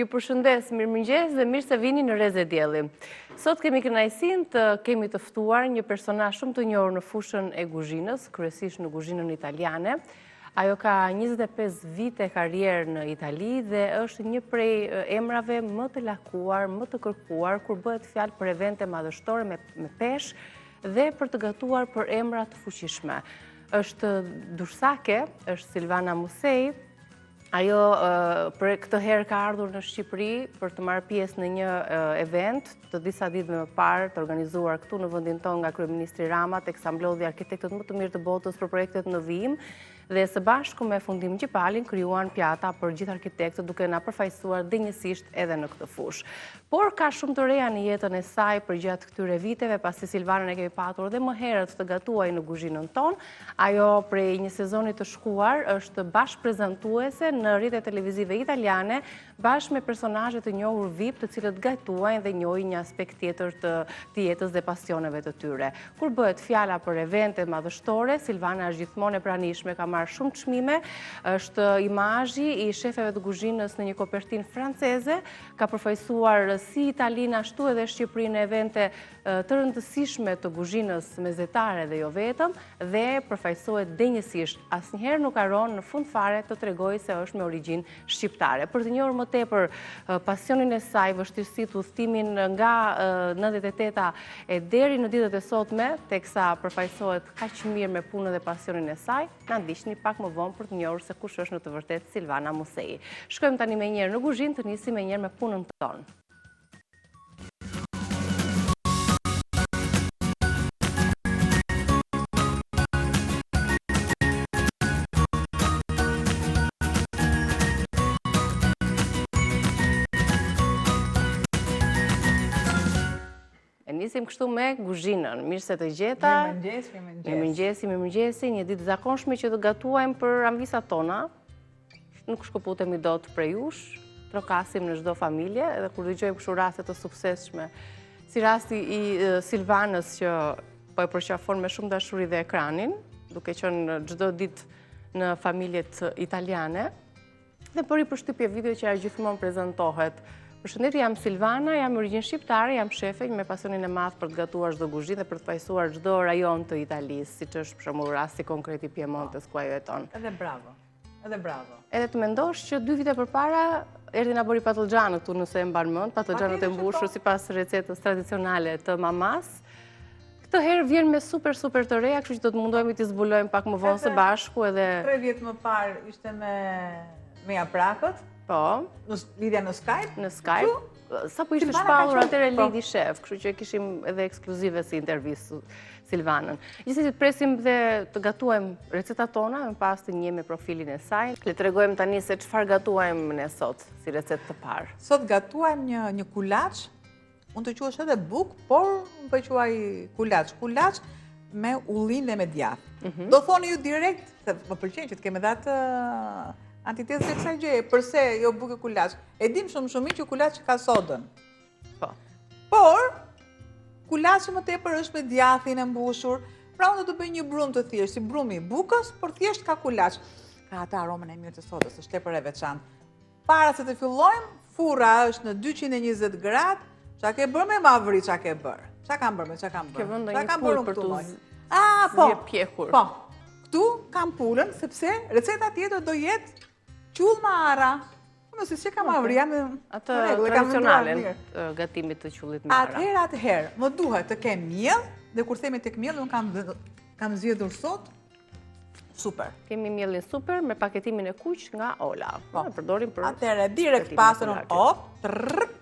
Ju përshëndes, mirëmëngjes dhe mirë se vini në Rez e Dielli. Sot kemi kënaqësinë të kemi të ftuar një personazh shumë të njohur në fushën e kuzhinës, kryesisht në kuzhinën italiane. Ajo ka 25 vite karrierë në Itali dhe është një prej emrave më të lakuar, më të kërkuar kur bëhet fjalë për evente madhështore me peshë dhe për të gatuar për emra të fuqishme. Është dursake, është Silvana Musei. Ajo për këtë herë ka ardhur në Shqipëri për të marrë pjesë në një event të disa ditë më parë të organizuar këtu në vendin tonë nga kryeministri Rama teksa mblodhi arkitektët më të mirë të botës për projektet në vijim dhe së bashku me Fundim Gjipalin krijuan pjata për gjithë arkitektët duke na përfaqësuar dinjësisht edhe në këtë fushë. Por ka shumë të reja në jetën e saj përgjatë këtyre viteve, pasi Silvanën e kemi patur dhe më herët të gatuaj në kuzhinën tonë. Ajo prej një sezoni të shkuar është bashkëprezantuese në rrjetet televizive italiane bashkë me personazhe të njohur VIP të cilët gatuajnë dhe njohin një aspekt tjetër të jetës dhe pasioneve të tyre. Kur bëhet fjala për evente madhështore, Silvana është gjithmonë e pranishme, ka marrë shumë çmime, është imazhi i shefeve të kuzhinës në një kopertinë franceze, ka përfaqësuar si Italinë ashtu edhe Shqipërinë në evente të rëndësishme të kuzhinës mezetare dhe jo vetëm, dhe përfaqësohet dinjësisht. Asnjëherë nuk haron në fund fare të tregojë se është me origjinë shqiptare. Për të njohur më tepër pasionin e saj, vështirësitë, udhëtimin nga 98-a e deri në ditët e sotme, teksa përfaqësohet kaq mirë me punën dhe pasionin e saj, na ndiqni pak më vonë për të njohur se kush është në të vërtetë Silvana Musei. Shkojmë tani menjëherë në kuzhinë të nisim menjëherë me punën tonë. Nisim kështu me kuzhinën. Mirë se të gjeta. Mirëmëngjesi, një ditë zakonshme që të gatuajmë për anvisat tona. Nuk shkëputemi dot prej jush, trokasim në çdo familje, edhe kur dëgjojmë kështu raste të suksesshme, si rasti i Silvanës që po e përqafon me shumë dashuri dhe ekranin, duke qenë çdo ditë në familjet italiane, dhe për i përshtypje video që ajo gjithmonë prezantohet. Përshëndetje, jam Silvana, jam origjinë shqiptare, jam shefe me pasionin e madh për të gatuar çdo kuzhinë dhe për të fajsuar çdo rajon të Italisë, siç është për shembull rasti konkret i Piemontes ku ajo jeton. Edhe bravo. Edhe të mendosh që 2 vite përpara erdhi na bëri patlıxhanët këtu, nëse e mban mend, patlıxhanët e mbushur sipas recetës tradicionale të mamas. Këtë herë vjen me super të reja, kështu që do të mundohemi t'i zbulojmë pak më vonë së bashku edhe 3 vjet më parë ishte me japrakët. Po, lidhja në Skype. Në Skype. Sa po ishte shpallur atëre Lady Chef, kështu që kishim edhe ekskluzive si intervistë Silvanën. Gjithsesi presim dhe të gatuajmë recetat tona, më pas të njehim me profilin e saj. Le të tregojmë tani se çfarë gatuajmë ne sot si recetë të parë. Sot gatuajmë një kulaç. Unë të quash edhe buk, por unë po quaj kulaç. Kulaç me ullinë dhe me djathë. Do thoni ju direkt, se më pëlqen që të kemi dhatë antitezë të kësaj gjëje, përse jo bukë kulaç. E dim shumë që kulaçi ka sodën. Po. Por kulaçi më tepër është me djathin e mbushur. Pra unë do të bëj një brum të thjeshtë, si brumi i bukës, por thjesht ka kulaç. Ka atë aromën e mirë të sodës, është tepër e veçantë. Para se të fillojmë, furra është në 220 gradë. Çka ke bërë me mavri, çka ke bërë? Çka kam bërë? Ke vënë një pulë për të pjekur. Po. Këtu kam pulën sepse receta tjetër do jetë qullë me ara. Nëse që kam mavri, jam atë tradicionalen gatimit të qullit me ara. Atëherë, më duhet të kem miell, dhe kur themi tek miell, unë kam zgjedhur sot super. Kemi miellin super me paketimin e kuq nga Ola. Po, përdorim për atëherë direkt pasën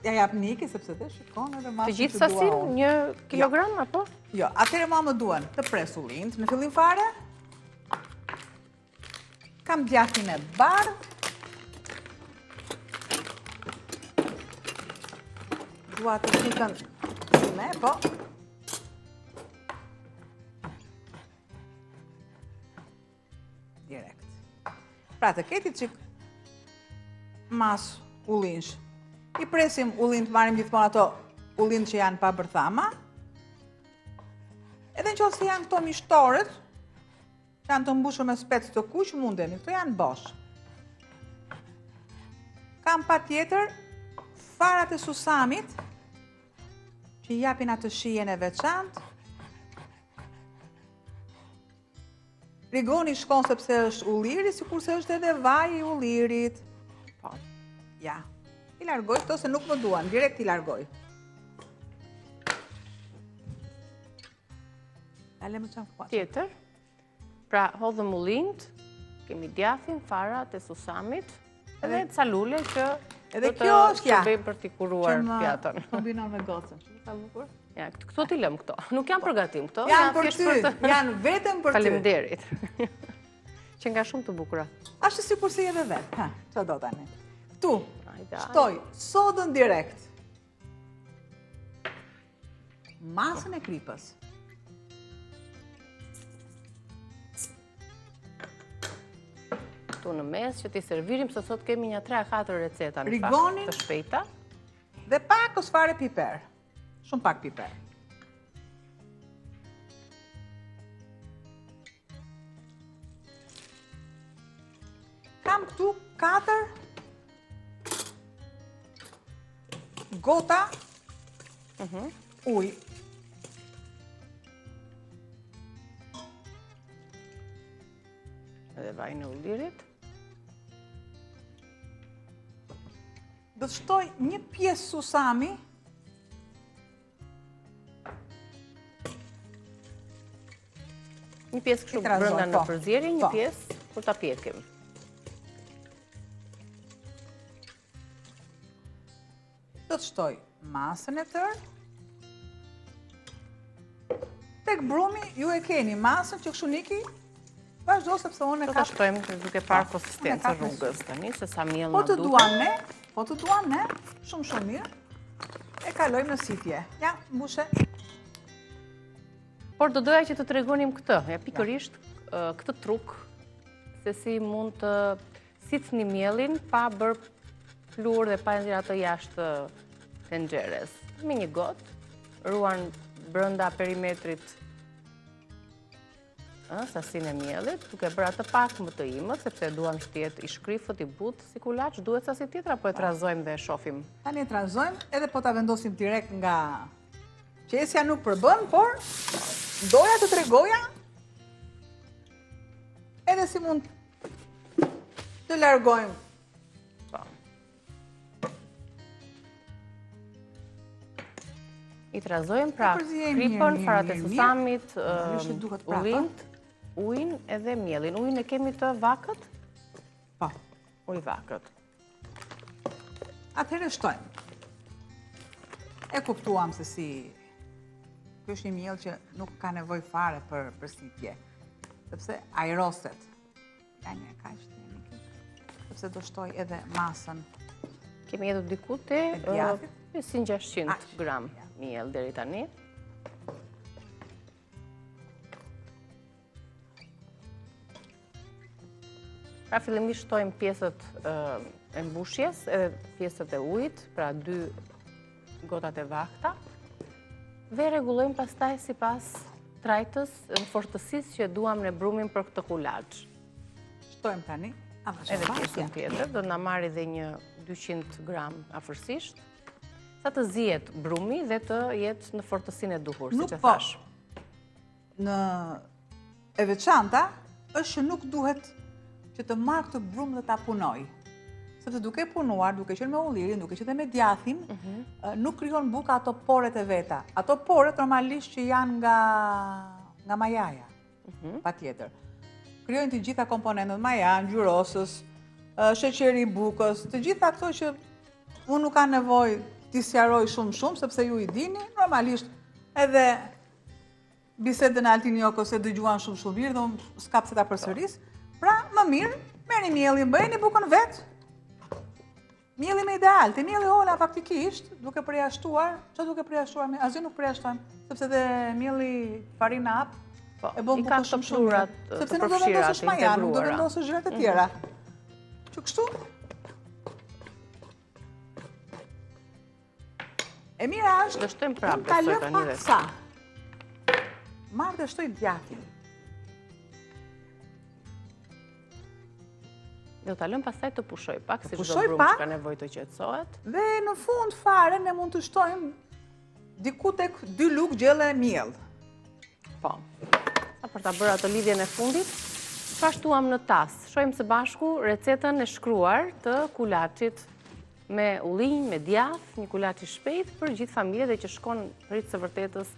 ja jap Niki sepse dhe shikon edhe masë. Të gjithë sasin 1 kilogram apo? Jo, atëherë më duhen të pres ullint në fillim fare. Kam djathin e bardhë. Dua të shikën me, po. Direkt. Pra të ketit që mas ullinsh. I presim ullin të marim gjithmonë ato ullin që janë pa bërthama. Edhe në qoftë se janë këto mishtorët, që janë të mbushur me specë të kuq, mundemi. Këto janë bosh. Kam pa tjetër farat e susamit, që i japin atë shijen e veçantë. Rigoni shkon sepse është ulliri, sikurse është edhe vaji i ullirit. Po. Ja. I largoj këto se nuk më duan, direkt i largoj. Ale më çam kuat. Tjetër. Pra, hodhëm ullinjt, kemi djathin, farat e susamit, edhe ca lule që Edhe do të kjo është, ja, shërbejnë për t'i kuruar pjatën. Kombinon me gocën. Sa bukur. Ja, këto t'i lëm këto. Nuk janë përgatim këto. Janë për ty, janë vetëm për ty. Faleminderit. Që nga shumë të bukura. Ashtu sikur si edhe vet. Ha, çfarë do tani? Ktu, Hajde. shtoj sodën direkt. Masën e kripës. Këtu në mes që t'i servirim, se sot kemi një 3-4 receta në Rigonin. fakt të shpejta. Dhe pak ose fare piper. Shumë pak piper. Kam këtu 4 gota ujë. Edhe vajin e ullirit. Do të shtoj një pjesë susami. Një pjesë kështu I trazoj, brenda në po. përzierje, një Po. pjesë kur ta pjekim. Do të shtoj masën e tërë. Tek brumi ju e keni masën që kështu niki. Vazhdo sepse unë e Do ta kap. shtojmë duke parë Po, konsistencën unë e kap me rrugës tani, se sa miell Po na të duket. duam ne, shumë mirë. E kalojmë në sitje. Ja, mbushe. Por do doja që të tregonim këtë, ja pikërisht këtë truk, se si mund të sicni mielin pa bërë plur dhe pa nxjerrë atë jashtë tenxheres. Me një gotë, ruan brenda perimetrit sasinë e miellit, duke bërë atë pak më të imët, sepse duam që të jetë i shkrifët, i butë, si kulaç, duhet sasi tjetra, po e trazojmë dhe e shohim. Tani e trazojmë, edhe po ta vendosim direkt nga qesja nuk përbën, por doja të tregoja edhe si mund të largojmë. Po. I trazojmë pra përzijemi kripën, mirë, farat e mirë, susamit, Normalisht duhet prapa. ullinjt, ujin edhe mielin. Ujin e kemi të vakët? Po. Uj vakët. Atëherë shtojmë. E kuptuam se si ky është një miell që nuk ka nevojë fare për sitje, sepse ajroset. Ja një kaq të sepse do shtoj edhe masën. Kemi edhe diku te E djathit? 500-600 Aq, gram ja. miell deri tani. Pra fillimisht shtojmë pjesët e mbushjes, edhe pjesët e ujit, pra 2 gotat e vakta, dhe rregullojmë pastaj sipas trajtës në fortësisë që duam në brumin për këtë kulaç. Shtojmë tani. Edhe pjesën tjetër, do na marrë edhe një 200 gram afërsisht, sa të zihet brumi dhe të jetë në fortësinë e duhur, siç e thash. Në e veçanta është që nuk duhet që të marrë këtë brum dhe ta punoj. Sepse duke punuar, duke qenë me ullirin, duke qenë me djathin, nuk krijon buka ato poret e veta. Ato poret normalisht që janë nga majaja, patjetër. Krijojnë të gjitha komponentët, maja, ngjyrosës, sheqeri i bukës, të gjitha këto që unë nuk kam nevojë t'i sqaroj shumë, sepse ju i dini, normalisht edhe bisedën e Altin Jokos e dëgjuan shumë mirë dhe unë s'ka pse ta përsëris. Pra, më mirë, merrni mielin, bëjeni bukën vetë. Mielli me ideal, te mielli hola faktikisht, duke përjashtuar, çfarë duke përjashtuar? Asgjë nuk përjashtojmë, sepse dhe mielli farina hap e bën bukën shumë mirë. Sepse nuk do vendosësh maja, nuk do vendosësh gjëra të tjera. Që kështu? E mira është, Do shtojmë prapë, ta lë besoj tani pak dhe. sa. Marrë dhe shtoj djatin. Do ta lëm pastaj të pushoj pak, si çdo pushoj brumë pak. që ka nevojë të qetësohet. Dhe në fund fare ne mund të shtojmë diku tek 2 lugë gjelle miell. Po. Sa për ta bërë atë lidhjen e fundit, çfarë shtuam në tas? Shohim së bashku recetën e shkruar të kulaçit me ullinj, me djath, një kulaç i shpejt për gjithë familjet dhe që shkon rrit së vërtetës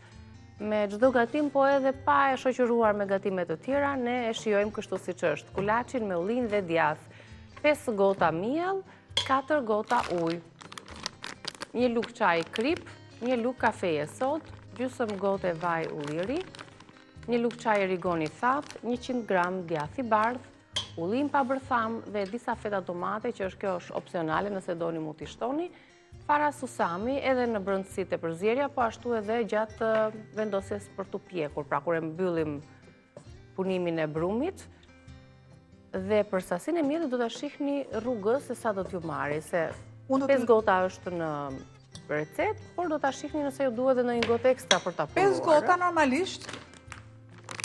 me çdo gatim, po edhe pa e shoqëruar me gatime të tjera, ne e shijojmë kështu siç është. Kulaçin me ullinj dhe djath. 5 gota miell, 4 gota ujë, 1 lugë çaj krip, 1 lugë kafeje sod, gjysmë gote vaj ulliri, 1 lugë çaj rigoni thatë, 100 gram djath i bardh, ullim pa bërtham dhe disa feta tomate, që kjo është opsionale nëse doni mund t'i shtoni, fara susami edhe në brëndësit e përzierja, po ashtu edhe gjatë vendosjes për t'u pjekur, pra kur e mbyllim punimin e brumit. Dhe për sasinë e mjetit do ta shihni rrugës se sa do t'ju marri, se 5 gota është në recetë, por do ta shihni nëse ju duhet edhe në një gotë ekstra për ta punuar. 5 gota normalisht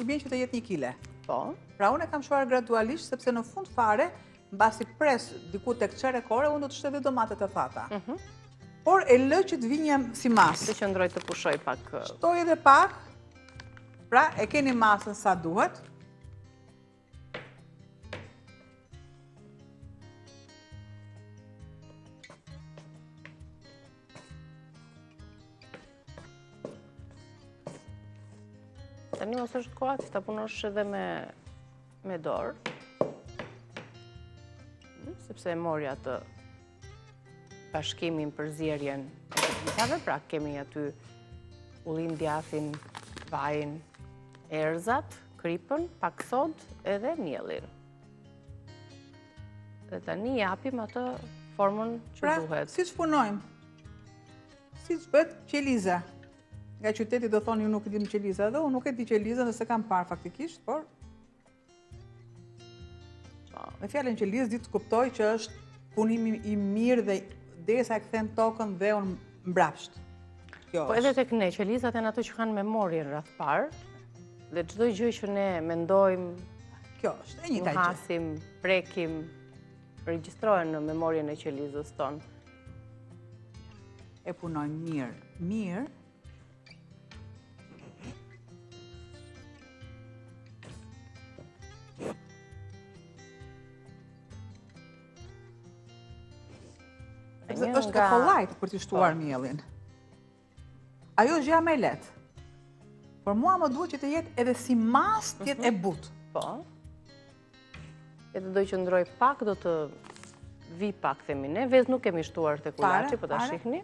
i bën që të jetë 1 kile. Po. Pra unë e kam shkuar gradualisht sepse në fund fare, mbasi pres diku tek çerekore, unë do të shtoj dhe domatet e thata. Por e lë që të vinjë si masë. Të qëndroj të pushoj pak. Shtoj edhe pak. Pra e keni masën sa duhet. Tani mos është koha që ta punosh edhe me dorë, sepse e mori atë bashkimin për zjerjen e të gjithave, pra kemi aty ullim, djathin, vajin, erëzat, kripën, pak sod edhe miellin. Dhe tani japim atë formën që duhet. Pra, siç punojmë, siç bëhet qeliza. Nga qyteti do thonë ju nuk e dini qeliza, dhe unë nuk e di qeliza nëse kam parë faktikisht, por me fjalën qelizë di të kuptoj që është punimi i mirë dhe derisa e kthen tokën dhe unë mbrapsht. Po edhe tek ne qelizat janë ato që kanë memorien rreth parë, dhe çdo gjë që ne mendojmë, kjo është e njëjta gjë. Hasim, prekim, regjistrohen në memorien e qelizës tonë. E punojmë mirë. Është e kollajt për t'i shtuar miellin. Ajo është gjëja më e lehtë. Por mua më duhet që të jetë edhe si masë të jetë e butë. Po. Edhe do i qëndroj pak, do të vi pak, themi ne. Vezë nuk kemi shtuar te kulaçi, po ta shihni.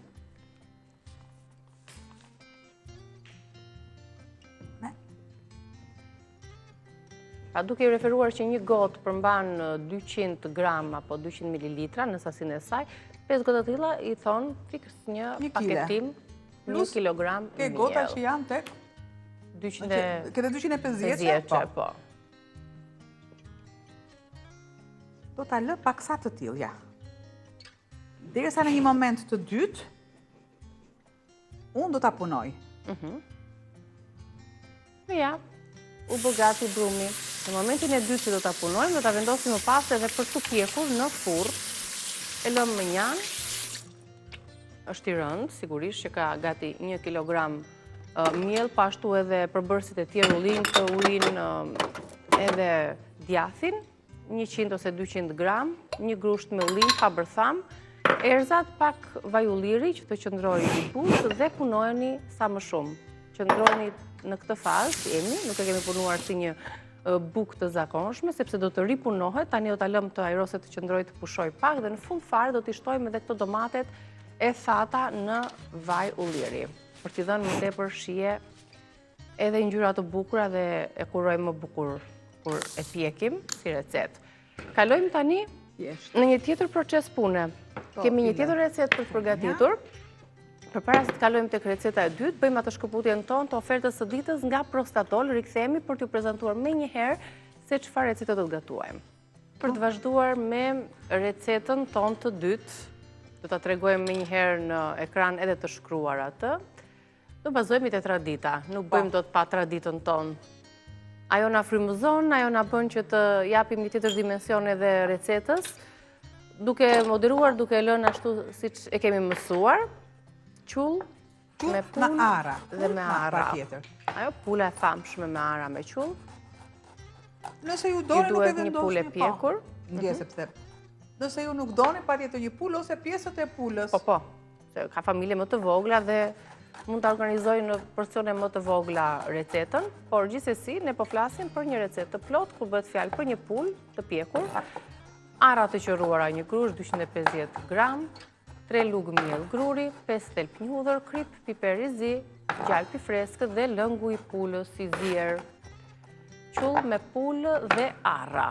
A duke i referuar që një gotë përmban 200 gram apo 200 mililitra në sasinë e saj, 5 gotë të tilla i thon fiks një paketim 1 kilogram miell. Ke gota që janë tek 250, po. Do ta lë paksa të tillë, ja. Derisa në një moment të dytë, unë do ta punoj. Ja, u bë gati brumi. Në momentin e dytë që do ta punojmë, do ta vendosim më pas edhe për të pjekur në furrë. E lëmë më njanë. Është i rëndë, sigurisht që ka gati 1 kilogram miell, pashtu edhe përbërësit e tjerë ullin, të ujin edhe djathin, 100 ose 200 gram, një grusht me ullin pa bërtham, erëzat pak vaj ulliri që të qëndrojë i butë dhe punojeni sa më shumë. Qëndrojeni në këtë fazë, nuk e kemi punuar si një bukë të zakonshme, sepse do të ripunohet, tani do ta lëmë të ajrose të qëndrojë të pushoj pak dhe në fund fare do t'i shtojmë edhe këto domatet e thata në vaj ulliri. Për t'i dhënë më tepër shije edhe ngjyra të bukura dhe e kurojmë më bukur kur e pjekim si recetë. Kalojmë tani në një tjetër proces pune. Kemi një tjetër recetë për të përgatitur. Përpara se të kalojmë tek receta e dytë, bëjmë atë shkëputjen tonë të ofertës së ditës nga Prostatol, rikthehemi për t'ju prezantuar menjëherë se çfarë recete do të gatuajmë. Për të vazhduar me recetën tonë të dytë, do ta tregojmë menjëherë në ekran edhe të shkruar atë. Do bazohemi te tradita, nuk bëjmë dot pa traditën tonë Ajo na frymëzon, ajo na bën që të japim një tjetër dimension edhe recetës, duke moderuar, duke lënë ashtu siç e kemi mësuar, qull me pull me ara dhe me ara. Patjetër. Ajo pula e famshme me ara me qull. Nëse ju doni nuk e Ju duhet një vendosni pulë e pjekur. Ndje sepse nëse ju nuk doni patjetër një pulë ose pjesët e pulës. Po. Se ka familje më të vogla dhe mund të organizojnë në porcione më të vogla recetën, por gjithsesi ne po flasim për një recetë të plot ku bëhet fjalë për një pulë të pjekur, ara të qoruara një grush 250 gram, 3 lugë miell gruri, 5 thelp njudhër, krip, piper i zi, gjalp i freskët dhe lëngu i pulës i zier. Qull me pulë dhe ara.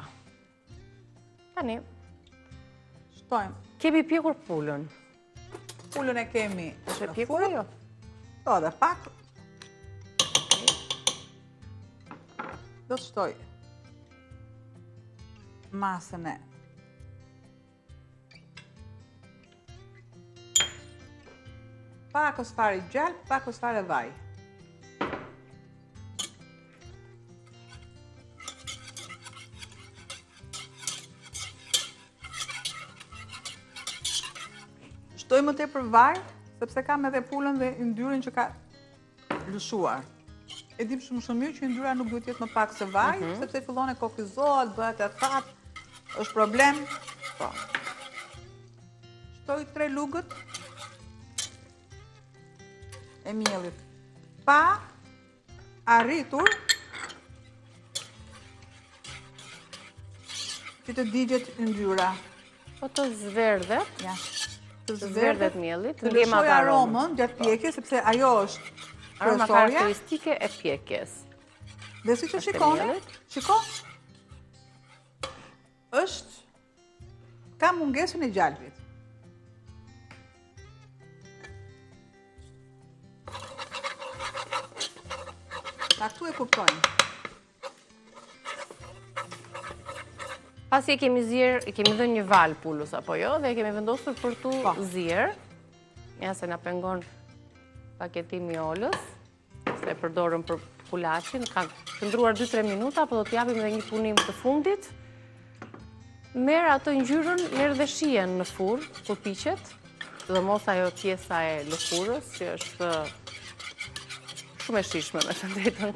Tani, Shtojmë. kemi pjekur pulën. Pulën e kemi Është e në pjekur furrë. ajo? Po, dhe pak. Do të shtoj masën e pakës fare gjalp, pakës fare vaj. Shtoj më tepër vaj, sepse kam edhe pulën dhe yndyrën që ka lëshuar. E dim shumë mirë që yndyra nuk duhet jetë më pak se vaj, sepse fillon e kokizohet, bëhet e thatë, është problem. Po. Shtoj 3 lugët e miellit. Pa arritur që të digjet yndyra. Po të zverdhet. Ja. Të Zverdhet miellit, të ndjem lëshoj atë aromën gjatë pjekjes, sepse ajo është aroma kryesorja. karakteristike e pjekjes. Dhe si që Është e shikoni, miellit. shiko, ka mungesën e gjalpit. Ta këtu e kuptojnë. Pasi e kemi dhënë një val pulës apo jo, dhe e kemi vendosur për tu zier. Ja se na pengon paketimi i olës, se e përdorëm për pulaqin, ka qëndruar 2-3 minuta, po do t'japim edhe një punim të fundit. Merr atë ngjyrën, merr dhe shijen në furrë kur piqet, dhe mos ajo pjesa e lëkurës, që është shumë e shishme me të drejtën,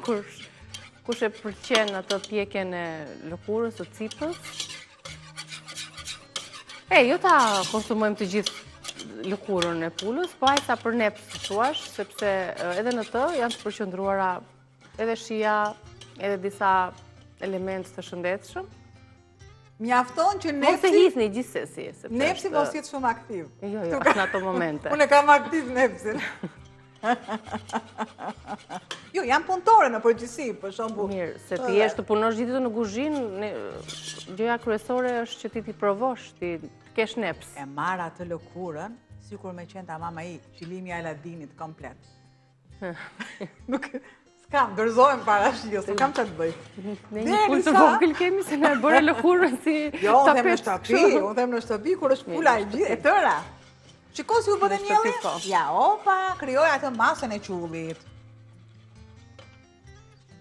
kush e pëlqen atë pjekjen e lëkurës, të cipës. Jo ta konsumojmë të gjithë lëkurën e pulës, po aq sa për ne thuash, sepse edhe në të janë të përqendruara edhe shija, edhe disa elementë të shëndetshëm. Mjafton që Mos e hisni gjithsesi, sepse nepsi mos jetë shumë aktiv. Jo, në ato momente. Unë e kam aktiv nepsin. Jo, jam punëtore në përgjithësi, për shembull. Mirë, se ti jesh të punosh gjithë në kuzhinë, gjëja kryesore është që ti t'i provosh, ti kesh neps. E marr atë lëkurën, sikur me qenta mama i, qilimi i Aladinit komplet. Nuk s'kam, dorëzohem para shios, s'kam çfarë të bëj. Ne një pulë të vogël kemi se na e bëre lëkurën si Jo, unë them në tapet. shtëpi, unë them në shtëpi kur është pula e gjithë e tëra. Shiko si u bëte mielli? Ja, opa, krijoj atë masën e qullit.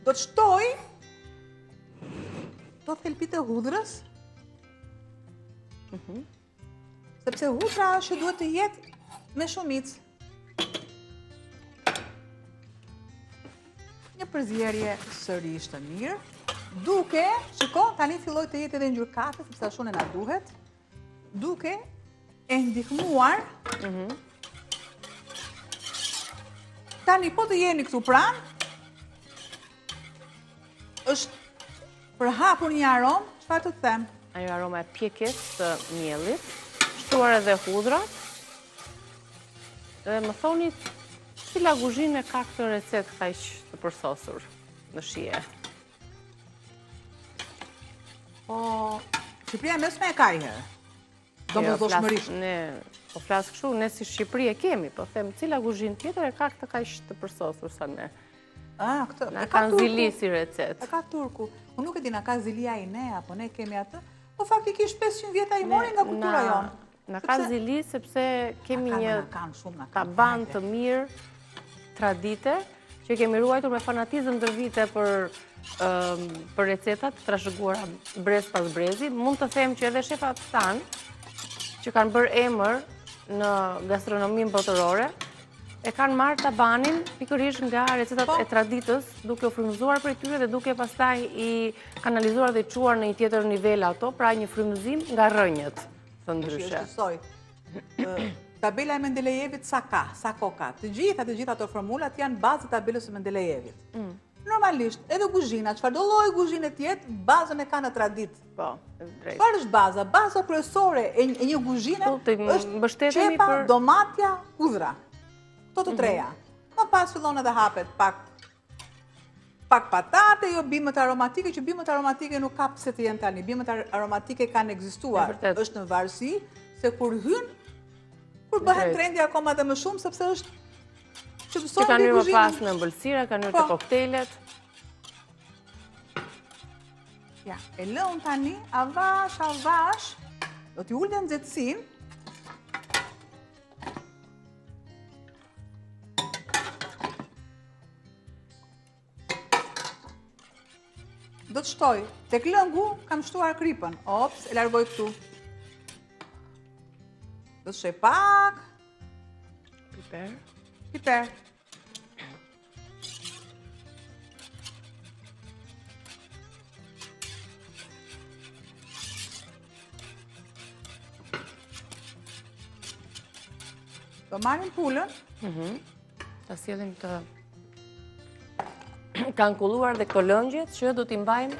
Do të shtoj do thelpit e hudrës. Sepse hudra është që duhet të jetë me shumicë. Një përzierje sërish të mirë, duke, shiko, tani filloj të jetë edhe ngjyrë kafe, sepse ashtu na duhet, duke e ndihmuar. Tani po të jeni këtu pranë, është përhapur një aromë, çfarë të them? Ajo aroma e pjekjes të miellit, shtuar edhe hudra. Dhe më thoni cila kuzhinë ka këtë recetë kaq të përsosur në shije. Po, Shqipëria mesme e ka i herë. Domosdoshmërisht. Ne po flas kështu, ne si Shqipëri e kemi, po them cila kuzhinë tjetër e ka këtë kaq të përsosur sa ne. Këtë. Na kanë zili si recetë. E ka turku. Unë nuk e di na ka zilia i ne, apo ne kemi atë, po faktikisht 500 vjeta i mori nga kultura jonë. Na ka zili sepse kemi një Kanë shumë, taban të mirë, tradite, që kemi ruajtur me fanatizëm ndër vite për recetat trashëguara brez pas brezi. Mund të them që edhe shefat tanë që kanë bërë emër në gastronominë botërore e kanë marrë tabanin pikërisht nga recetat e traditës, duke u frymëzuar prej tyre dhe duke pastaj i kanalizuar dhe çuar në një tjetër nivel ato, pra një frymëzim nga rrënjët, të ndryshe. Tabela e Mendelejevit sa ka? Të gjitha ato formulat janë bazë të tabelës së Mendelejevit. Normalisht, edhe kuzhina, çfarëdo lloj kuzhine të jetë, bazën e ka në traditë. Po, drejt. Çfarë është baza? Baza kryesore e një kuzhine është qepa, domatja, hudhra. Këto të treja. Më pas fillon edhe hapet pak patate, jo bimët aromatike, që bimët aromatike nuk ka pse të jenë tani. Bimët aromatike kanë ekzistuar. Është në varësi se kur bëhen trendi akoma dhe më shumë, sepse është që kanë hyrë më pas në ëmbëlsira, kanë hyrë të koktejlet. Ja, e lëm tani, avash, do t'i ullë në nxehtësinë. Do të shtoj, tek lëngu kam shtuar kripën. Ops, e largoj këtu. Do të shoj pak. Piper. Do marrim pulën. Ta sjellim të kanë kulluar dhe këto lëngjet që do t'i mbajmë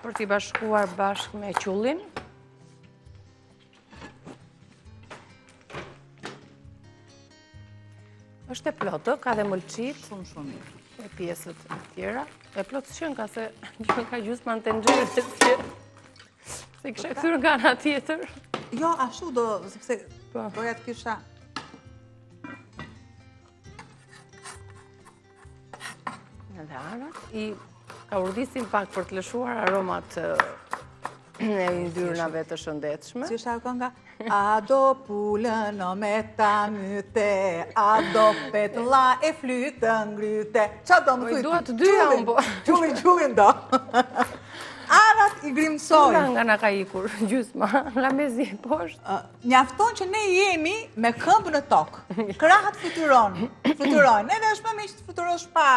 për t'i bashkuar bashkë me qullin. Është e plotë, ka dhe mëlçit, Shumë. e pjesët e tjera. E plotë shën ka se ka gjysma në tenxhere se kisha kthyer nga ana tjetër. Jo, ashtu do, sepse doja të kisha... Edhe arat, i ka urdisim pak për të lëshuar aromat e yndyrnave të shëndetshme. Si është ajo kënga? A do pulën o me ta myte, a do petlla e flytë ngryte. Qa do më thujtë? Dua të dyja unë po. Qumin do. Arat i grimsoj. Nga na ka ikur gjysma, nga mezi e poshtë. Mjafton që ne jemi me këmbë në tokë. Krahët fluturojnë. Edhe është më mirë që të fluturosh pa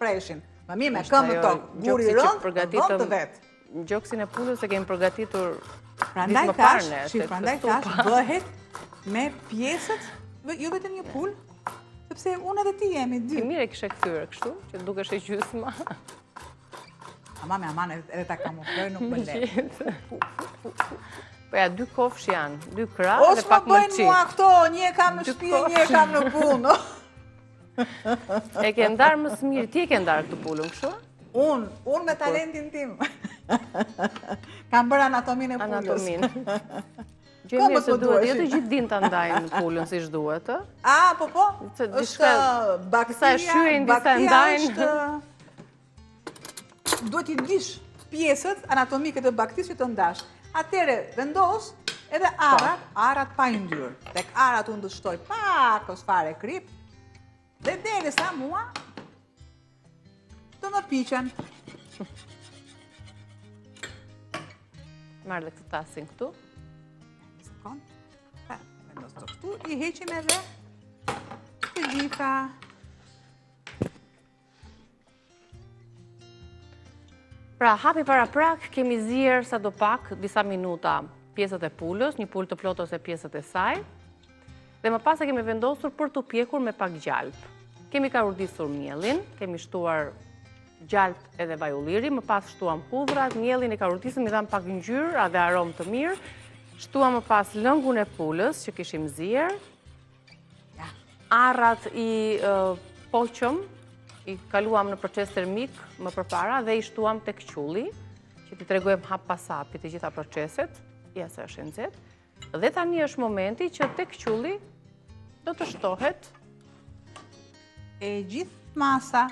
preshin. Më mirë me këmbë në tokë. Guri rënd, vënd të vetë. Në gjoksin e pulës e kemi përgatitur Prandaj tash bëhet me pjesët, jo vetëm një pulë, sepse unë edhe ti jemi dy. Mirë e kishe kthyer kështu, që dukesh e gjysma. Aman, edhe ta kamufloj nuk më le. Po ja, 2 kofsh janë, 2 krah dhe pak bëjnë mëlçi. mua këto, një e kam në shtëpi, një e kam në punë. E ke ndarë më së miri, ti e ke ndarë këtë pulën kështu? Unë me talentin tim. Kam bërë anatominë e pulës. Anatominë. Gjemi se duhet, jo të gjithë din të ndajnë pulën si shduhet, të? Po, është bakteria është... Duhet i dish pjesët anatomike të baktisë që të ndash. Atere, vendos edhe arat pa yndyrë. Tek arat unë të shtoj pak ose fare krip, dhe deri sa mua të më piqen. Marrë dhe këtë tasin këtu. Sekund. Vendos të këtu. I heqim edhe të gjitha. Pra, hapi para prak, kemi zirë sa do pak, disa minuta pjesët e pulës, një pulë të plotë ose pjesët e saj, dhe më pas e kemi vendosur për të pjekur me pak gjalp. Kemi ka urdisur mielin, kemi shtuar gjalp edhe vaj ulliri, më pas shtuam hudhrat, mielin e ka urdisur, mi dham pak ngjyrë dhe aromë të mirë, shtuam më pas lëngun e pulës që kishim zirë, arrat i poqëm, i kaluam në proces termik më përpara dhe i shtuam tek qulli, që ti tregojmë hap pas hapi të gjitha proceset, ja se është nxehtë. Dhe tani është momenti që tek qulli do të shtohet e gjithë masa.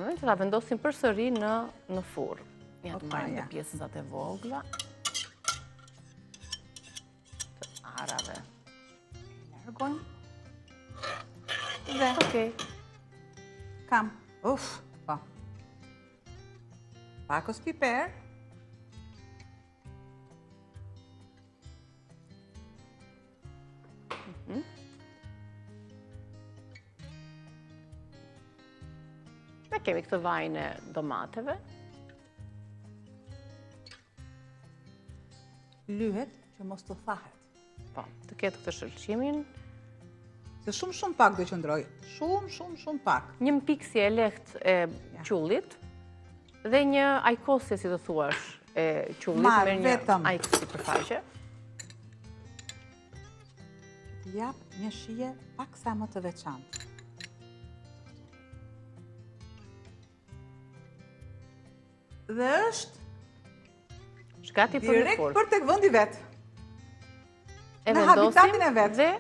Që ta vendosim përsëri në furr. Ja të marrim të pjesët e vogla të arave. pakojmë. Dhe Okej. kam, po. Pakos piper. Ne kemi këtë vajin e domateve. Lyhet që mos të thahet. Po, të ketë këtë shëlqimin. Se shumë pak do qëndroj. Shumë pak. Një mpikësje e lehtë e qullit dhe një ajkosje, si të thuash, e qullit. Marr Merr vetëm. një ajkë sipërfaqe. Të jap një shije pak sa më të veçantë. Dhe është Shkati për në direkt furrë. për tek vendi vet. E në vendosim habitatin e vet. dhe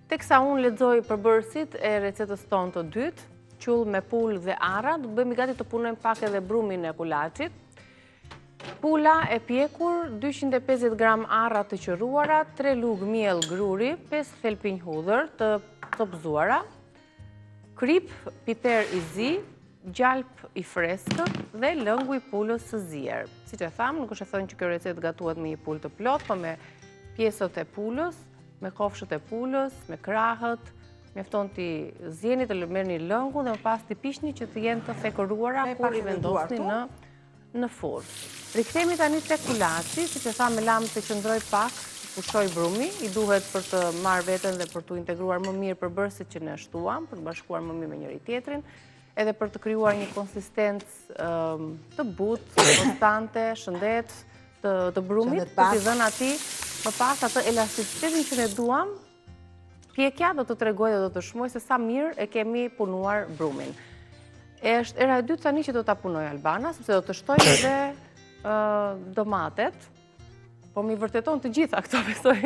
teksa unë lexoj përbërësit e recetës tonë të dytë, qull me pulë dhe arra, do të bëjmë gati të punojmë pak edhe brumin e kulaçit. Pula e pjekur, 250 gram arra të qëruara, 3 lugë miell gruri, 5 thelpinj hudhër të topzuara, krip, piper i zi, gjalp i freskët dhe lëngu i pulës së zier. Siç e tham, nuk është e thënë që kjo recetë gatuhet me një pulë të plotë, po me pjesët e pulës, me kofshët e pulës, me krahët, mjafton t'i zjeni të merrni lëngun dhe më pas t'i piqni që të jenë të thekëruara kur i vendosni në furrë. Rikthehemi tani tek kulaçi, siç e tham, me lamë të qëndroj pak, pushoj brumi, i duhet për të marrë veten dhe për t'u integruar më mirë përbërësit që ne shtuam, për të bashkuar më mirë me njëri tjetrin, edhe për të krijuar një konsistencë të butë, konstante, shëndet, të brumit, për t'i dhënë atij më pas atë elasticitetin që ne duam. Pjekja do të tregoj dhe do të shmoj se sa mirë e kemi punuar brumin. Është era e dytë tani që do ta punoj Albana, sepse do të shtoj edhe domatet, po mi vërteton të gjitha këto, besoj.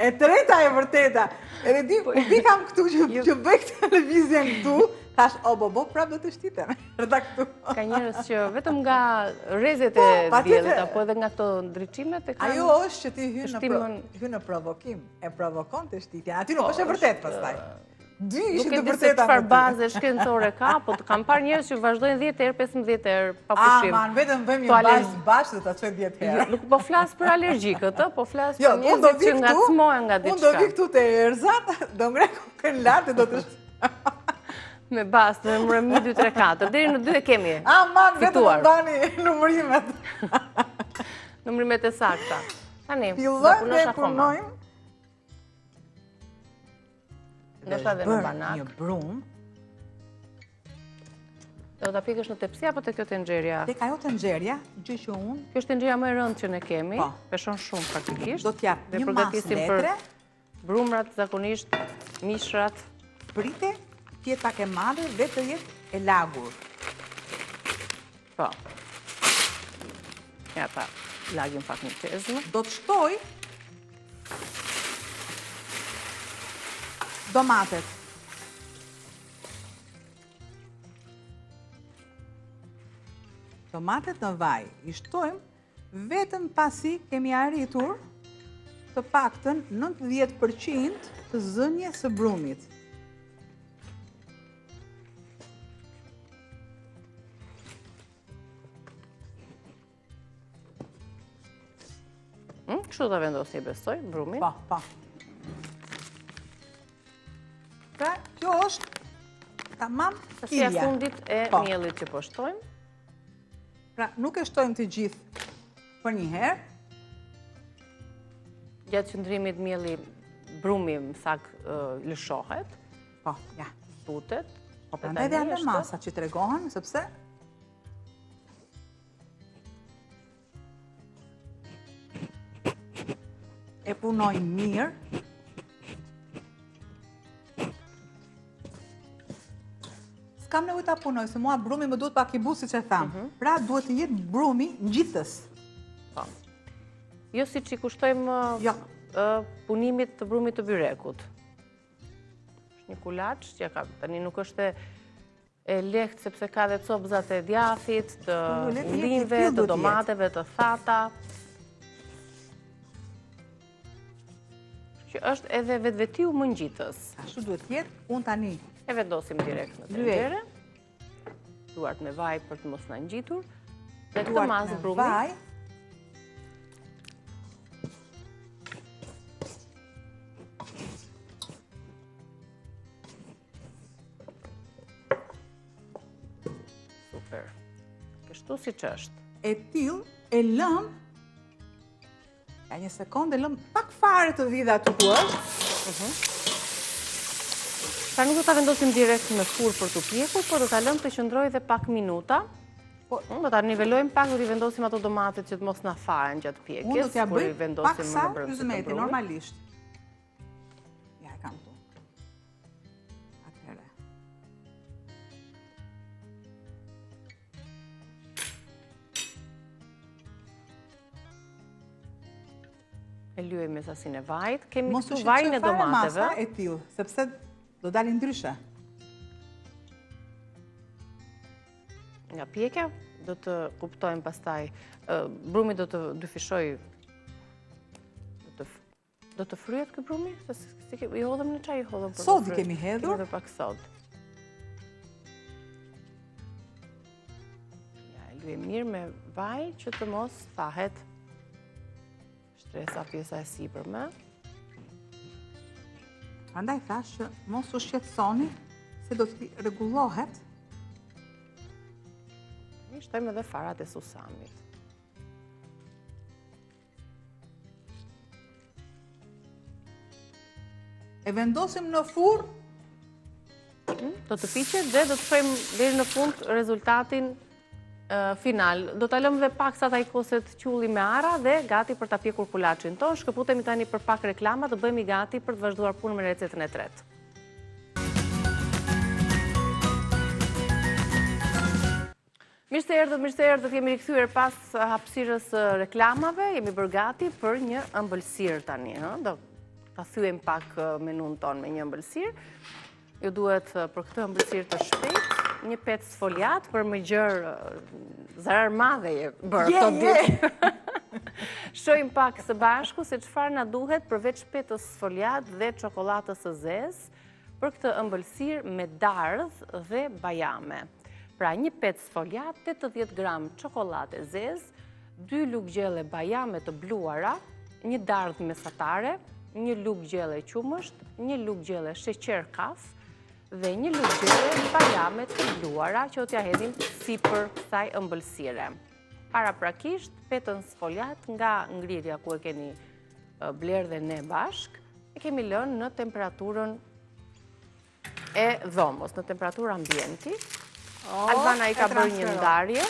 E treta e vërteta. Edhe di, vi kam këtu që bëj këtë televizien këtu, thash, prap do të shtitem. Rëta këtu. Ka njerëz që vetëm nga rrezet e diellit apo edhe nga këto ndriçimet e kanë. Ajo është që ti hy në provokim, e provokon të shtitja. Aty nuk është e vërtet pastaj. Dy ishin të vërteta. Nuk e di se çfarë baze shkencore ka, po të kam parë njerëz që vazhdojnë 10 herë, 15 herë pa pushim. Vetëm bëjmë një bashkë dhe ta çoj 10 herë. Nuk po flas për alergjikët, po flas për njerëzit që ngacmohen nga diçka. Unë do vi këtu te Erzat, do ngre kokën lart dhe do të me bastë, me numërimi 2, 3, 4. Deri në 2 e kemi. Vetëm më bani numërimet. Numërimet e sakta. Tani, fillojmë dhe punojmë. Ndoshta edhe në banak. Një brum. Do ta pikësh në tepsi apo te kjo tenxherja? Tek ajo tenxherja, gjë që unë. Kjo është tenxherja më e rëndë që ne kemi. Peshon shumë praktikisht. Do t'jap një masë letre. Brumrat zakonisht, mishrat. Prite, tjetë pak e madhe dhe të jetë e lagur. Po. Ja ta lagim pak një qezmë. Do të shtoj domatet. Domatet në vaj. I shtojmë vetëm pasi kemi arritur të paktën 90% të zënjes së brumit. Kështu ta vendosni, besoj, brumin. Po. Pra, kjo është tamam kilja. Si e fundit e miellit që po shtojmë. Pra, nuk e shtojmë të gjithë për një herë. Gjatë qëndrimit mielli, brumi më sak lëshohet. Po, ja. Tutet. Po, prandaj dhe janë masa që tregohen, sepse e punojnë mirë. S'kam nevojë ta punoj, se mua brumi më duhet pak i butë, siç e tham. Pra duhet të jetë brumi ngjitës. Po. Jo siç i kushtojmë punimit të brumit të byrekut. Është një kulaç që ka tani nuk është e lehtë sepse ka dhe copëzat e djathit, të ullinëve, të domateve, të thata. që është edhe vetvetiu më ngjitës. Ashtu duhet jetë, unë tani. E vendosim direkt në tenxhere. Duart me vaj për të mos na ngjitur. Dhe këtë mas brumi. Super. Kështu si që është. E tillë e lëm, ka një sekondë, e lëm pak fare të vidha aty ku është. Pra nuk do ta vendosim direkt në furrë për të pjekur, por do ta lëm të qëndrojë edhe pak minuta. Do ta nivelojmë pak, do t'i vendosim ato domatet që të mos na faren gjatë pjekjes. Unë do t'ja bëj paksa brëndësi normalisht. Ja, e kam këtu. Atëherë. E lyejmë me sasinë e vajit. Kemi këtu vajin e domateve. Masa e tillë, sepse do dalin ndryshe. Nga pjekja, do të kuptojmë pastaj, brumi do të dyfishoj, do të fryhet ky brumi? I hodhëm në çaj, i hodhëm për Sodi kemi hedhur. Kemi pak sod. Ja, e lyejmë mirë me vaj që të mos thahet shtresa pjesa e sipërme. Prandaj thash që mos u shqetësoni se do të rregullohet. Shtojmë edhe farat e susamit. E vendosim në furrë. Do të piqet dhe do të shojmë deri në fund rezultatin final. Do ta lëmë dhe pak sa taj koset qulli me ara dhe gati për ta pjekur kulaçin ton. Shkëputemi tani për pak reklama, do bëhemi gati për të vazhduar punën me recetën e tretë. Mirë se erdhët, jemi rikthyer pas hapësirës reklamave, jemi bërë gati për një ëmbëlsirë tani. Do ta thyem pak menun ton me një ëmbëlsirë. Ju duhet për këtë ëmbëlsirë të shpejt, një pec sfoliat për më gjerë zarar madhe bërë këto ditë. Shojmë pak së bashku se çfarë na duhet përveç petës sfoliat dhe çokoladës së zezë për këtë ëmbëlsirë me dardhë dhe bajame. Pra një pec sfoliat, 80 gram çokoladë zezë, 2 lugë gjelle bajame të bluara, një dardhë mesatare, një lugë gjelle qumësht, një lugë gjelle sheqer kaf dhe një lugë gjelle bajame të bluara që do t'ja hedhim sipër kësaj ëmbëlsire. Paraprakisht, petën sfoliat nga ngrirja ku e keni blerë dhe ne bashk, e kemi lënë në temperaturën e dhomës, në temperaturë ambienti. Albana i ka bërë një ndarje.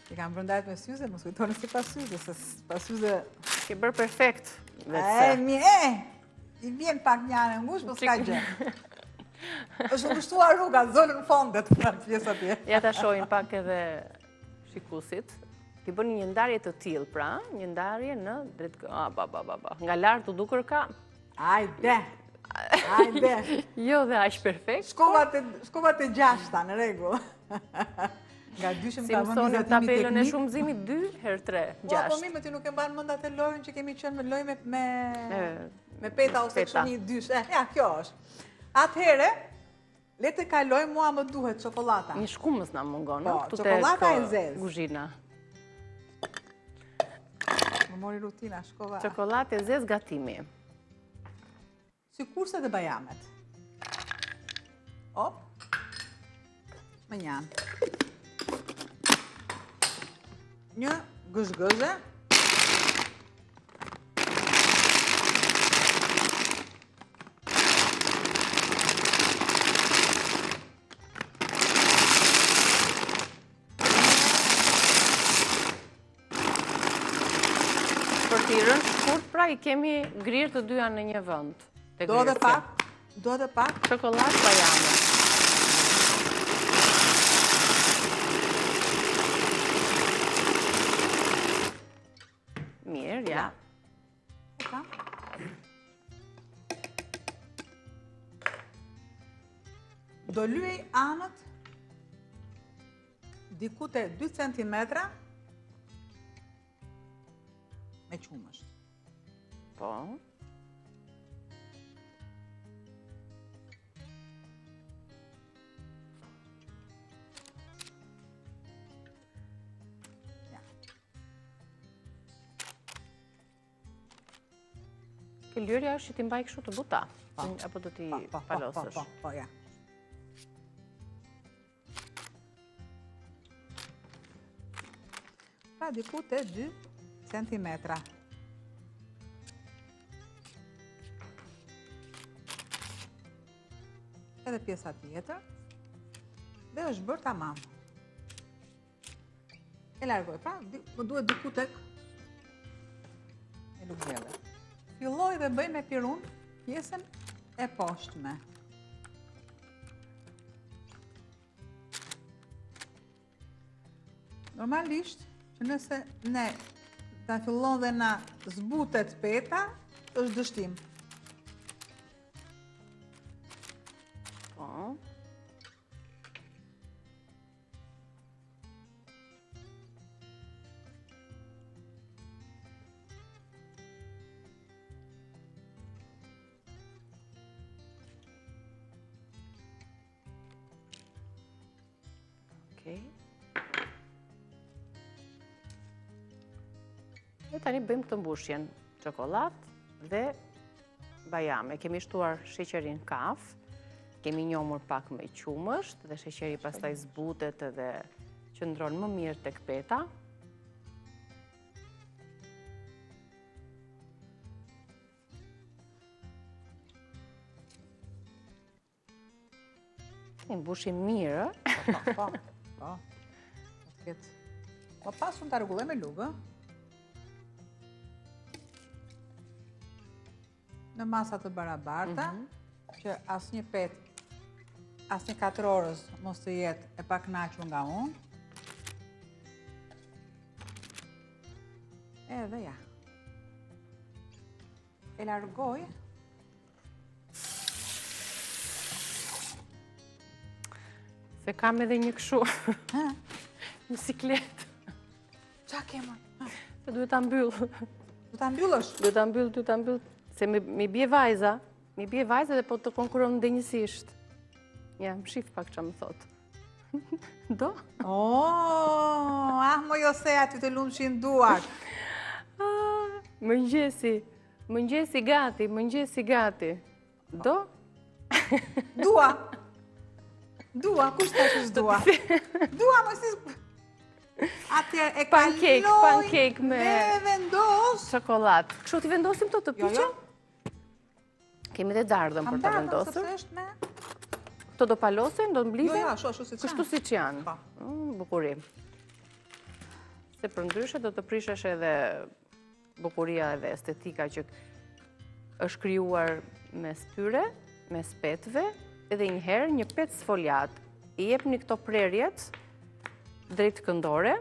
I kam bërë ndarjet me syze, mos kujtoni si pas syze, se pas syze... Ke bërë perfekt. I vjen pak një anë ngush, po s'ka gjë. është ngushtuar rruga, zonën fondet, pra të pjesë atje. Ja ta shohin pak edhe shikusit. Ti bën një ndarje të tillë, pra, një ndarje në drejt... Nga lartë u dukur ka... Ajde! Jo dhe aq perfekt. Shkova të 6 në rregull. Nga dyshim ka vënë vizatimi teknik. Tabelën e shumëzimit 2 herë 3, 6. Po mimi ti nuk e mban mend atë lojën që kemi qenë me lojë me peta ose kështu një dysh. Ja, kjo është. Atëherë, le të kaloj, mua më duhet çokoladata. Një shkumës na mungon, no? Po, çokolada e zezë. Kuzhina. Më mori rutina, shkova. Çokoladë e zezë gatimi. Sikurse dhe bajamet. Op. Me një anë. Një gëzgëze. Për t'i rënë shkurt, pra i kemi grirë të dyja në një vend. Do dhe pak. Çokoladë bajame. Mirë, ja. Do lyej anët diku te 2 cm me qumësht. Po. Ki lyrja është që ti mbaj kështu të buta, apo do t'i palosësh? Po, ja. Pra diku të 2 centimetra. Edhe pjesa tjetër. Dhe është bërë tamam. E largoj, pra, më duhet diku tek e lugjellet. Filloj dhe bëj me pirun pjesën e poshtme. Normalisht, që nëse ne ta fillon dhe na zbutet peta, është dështim. Po. E tani bëjmë këtë mbushjen, çokoladë dhe bajame. Kemi shtuar sheqerin kaf, kemi njomur pak me qumësht dhe sheqeri pastaj zbutet edhe qëndron më mirë tek peta. I mbushim mirë. Po. Po pas unë të rregulloj me lugë. Në masa të barabarta, që asnjë pet, asnjë 4 orës mos të jetë e pakënaqur nga unë. Edhe ja. E largoj. Se kam edhe një këshu. Një siklet. Qa kemë? Se duhet ta mbyll. Du ta mbyllësh? Duhet ta mbyll. Se mi bje vajza dhe po të konkuron ndënjësisht. Ja, më shif pak që më thot. Do? Mo jo se aty të lumë që i nduar. Mëngjesi gati. Do? Dua, kush të që s'dua? Dua, më si... Atër e kaloj pancake me dhe vendos. Çokoladë. Kështu t'i vendosim të piqe? Jo. Kemi dhe dardhën për të vendosur. Këto do palosin, do mblidhen? Jo, ashtu si që janë. Kështu si që janë. Bukurim. Se për ndryshe do të prishesh edhe bukuria edhe estetika që është krijuar me styre, me spetve, edhe njëherë një pet sfoliat. I jepni këto prerjet drejt këndore,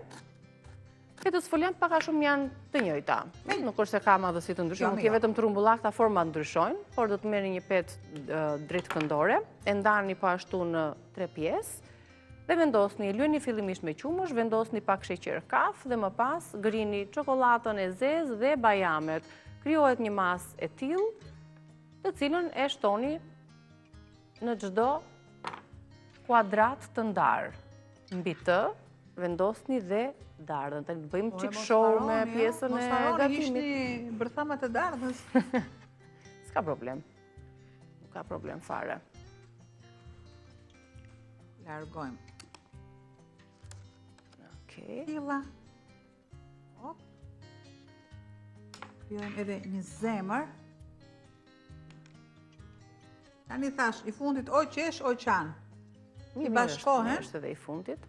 petët sfoliat paka shumë janë të njëjta. Nuk është se ka madhësi të ndryshojnë, nuk je vetëm trumbullakta, format ndryshojnë, por do të merrni një petë drejt këndore, e ndani po ashtu në 3 pjesë, dhe vendosni, luajni fillimisht me qumësh, vendosni pak sheqer kaf dhe më pas grini çokoladën e zezë dhe bajamet. Krijohet një masë e tillë, të cilën e shtoni në çdo kuadrat të ndarë. Mbi të vendosni dhe dardhën. Të bëjmë qik show me pjesën e gatimit. Ishni bërthamat e dardhës. S'ka problem. Nuk ka problem fare. Largojmë. Okej. Filla. Fillojmë edhe një zemër. Tani thash, i fundit o qesh o qanë. I bashkohen. Është edhe i fundit.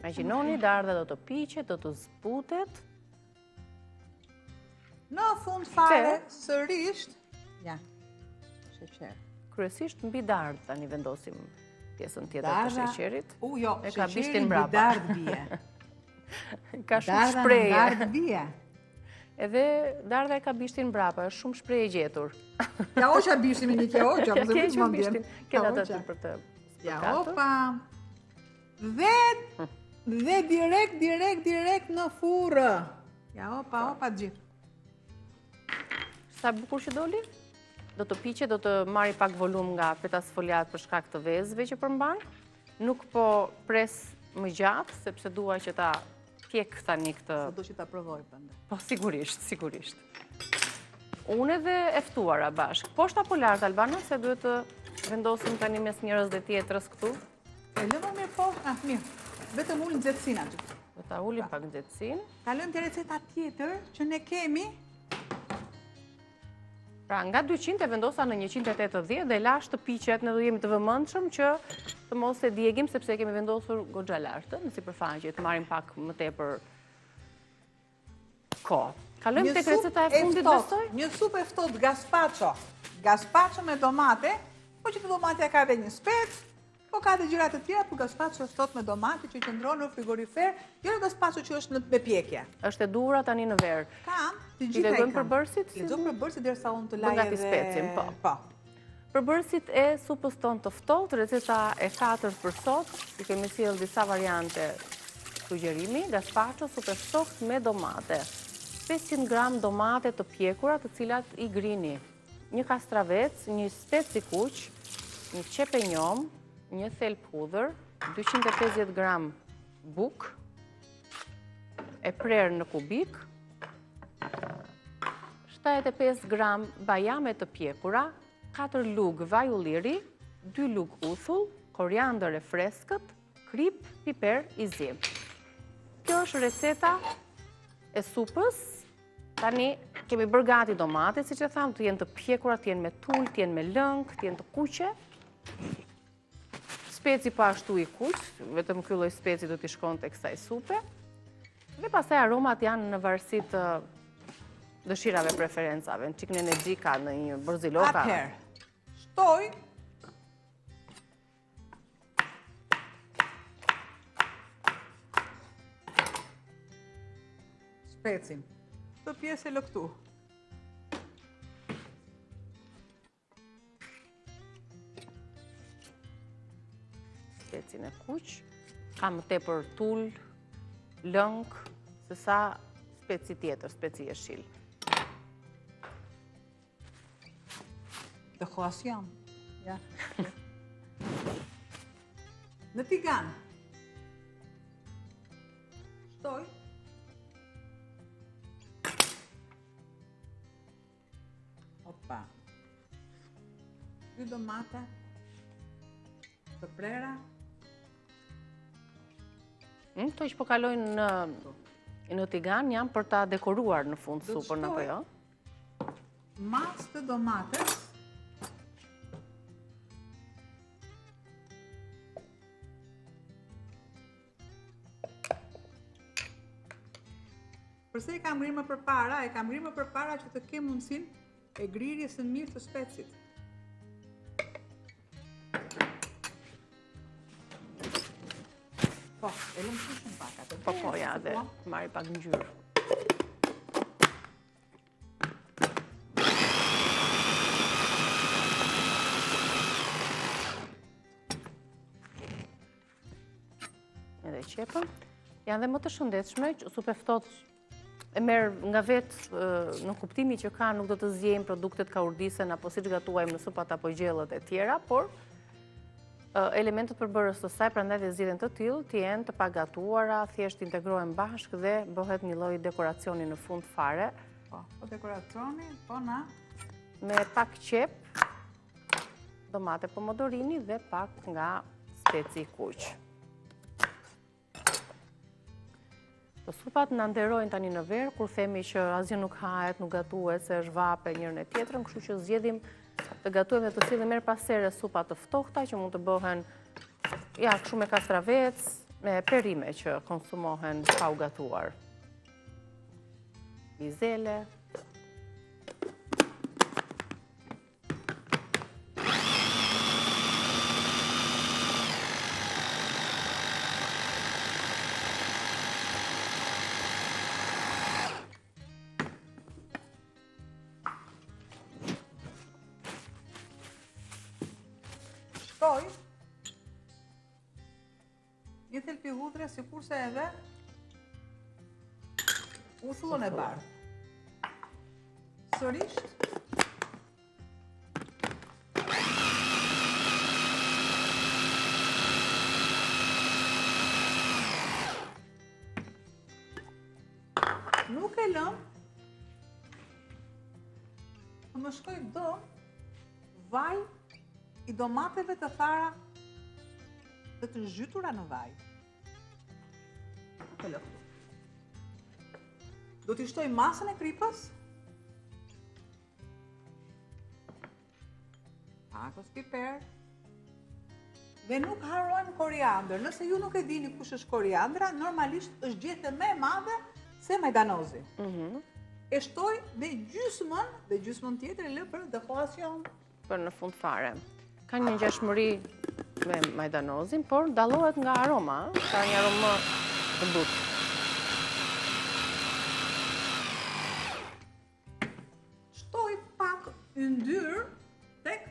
Imagjinoni, dardha do të piqet, do të zbutet. Në fund fare, sërisht, ja, sheqer. Kryesisht mbi dardhë tani vendosim pjesën tjetër të sheqerit. Jo, sheqeri mbi dardhë bie. Ka shumë shprehje. Dardha bie. Edhe dardha e ka bishtin mbrapa, është shumë shprehje gjetur. Ja oqa bishtin me një kja oqa, më zëmë më mbjen. Kena të për të spakatur. Ja opa. Dhe direkt në furrë. Ja opa gjithë. Sa bukur që doli? Do të piqe, do të marri pak volum nga peta sfoliat për shkak të vezëve që përmban. Nuk po pres më gjatë, sepse dua që ta pjek tani këtë... Se do që ta provoj përnde. Po, sigurisht. Unë edhe eftuara bashkë. Poshtë apo lartë, Albana, se duhet të vendosim tani mes njërës dhe tjetrës këtu? E lëmë mirë poshtë? Mirë. Vetëm ullë nxehtësin aty. Do ta ullim pak nxehtësin. Kalojmë te receta tjetër që ne kemi. Pra, nga 200 e vendosa në 180 dhe lash të piqet, ne do jemi të vëmendshëm që të mos e djegim, sepse kemi vendosur goxha lartë, në sipërfaqe, të marrim pak më tepër kohë. Kalojmë tek receta e fundit, besoj? Një supë e ftohtë gazpacho. Gazpacho me domate, po që të domatja ka edhe një spec, po ka dhe gjëra të tjera, por gazpacho ftohtë me domate që qëndron në frigorifer, jo në gazpacho që është në pjekje. Është e duhura tani në verë. Kam, të I gjitha i legojmë kam. përbërësit? Lexoj përbërësit derisa unë të laj Gati specin, po. Përbërësit e supës tonë të ftohtë, receta e 4 për sot, i kemi sjellë disa variante sugjerimi, gazpacho, supë e ftohtë me domate. 500 gram domate të pjekura, të cilat i grini. Një kastravec, një spec i kuq, një qep e njom, një thelb hudhër, 250 gram buk, e prerë në kubik, 75 gram bajame të pjekura, 4 lug vaj ulliri, 2 lug uthull, koriandër e freskët, krip, piper i zi. Kjo është receta e supës. Tani kemi bërë gati domate, si që thamë, të jenë të pjekura, të jenë me tull, të jenë me lëng, të jenë të kuqe. Speci pa ashtu i kuq, vetëm ky lloj speci do t'i shkon të kësaj supe. Dhe pastaj aromat janë në varësi të dëshirave, preferencave. Në çikën energjika, në një borziloka. Atëherë, shtoj specin. Këtë pjesë e lë këtu. Specin e kuq, ka më tepër tull, lëng, se sa speci tjetër, speci jeshil. Të khoasjam. Ja. Në tigan. Shtoj. Opa. 2 domate të prera. Këto që po kalojnë në tigan janë për ta dekoruar në fund Do të supën, apo jo? Mas të domates. Përse e kam ngrirë më përpara? E kam ngrirë më përpara që të kem mundësinë e ngrirjes së mirë të specit. Po, e lëm shumë pak atë. Po, ja, dhe marri pak ngjyrë. Edhe qepën. Janë dhe më të shëndetshme, supë e ftohtë e merë nga vetë në kuptimi që ka, nuk do të zjejmë produktet ka urdisen apo si që gatuajmë në supat apo gjellët e tjera, por elementet përbërës të saj, prandaj dhe zgjidhen të tillë, të jenë të pagatuara, thjesht integrohen bashkë dhe bëhet një lloj dekoracioni në fund fare. Po dekoracioni, po na me pak qep, domate pomodorini dhe pak nga speci kuq. Të supat në nderojnë tani në verë, kur themi që asgjë nuk hahet, nuk gatuhet, se është vape njërën e tjetrën, kështu që zgjedhim të gatuhem dhe të sillim her pas here supa të ftohta, që mund të bëhen, ja, kështu me kastravec, me perime që konsumohen pa u gatuar. Bizele. Një thelpi hudhre, sikurse edhe uthullën e bardhë. Sërish Nuk e lëm të më shkoj do vaj i domateve të thara dhe të zhytura në vaj. Nuk e lëm. Do t'i shtoj masën e kripës, pakos piper, dhe nuk harrojmë koriandër. Nëse ju nuk e dini kush është koriandra, normalisht është gjethe më e madhe se majdanozi. E shtoj dhe gjysmën tjetër e lë për dekoracion. Për në fund fare. Ka një ngjashmëri me majdanozin, por dallohet nga aroma, ka një aromë të butë. Shtoj pak yndyr tek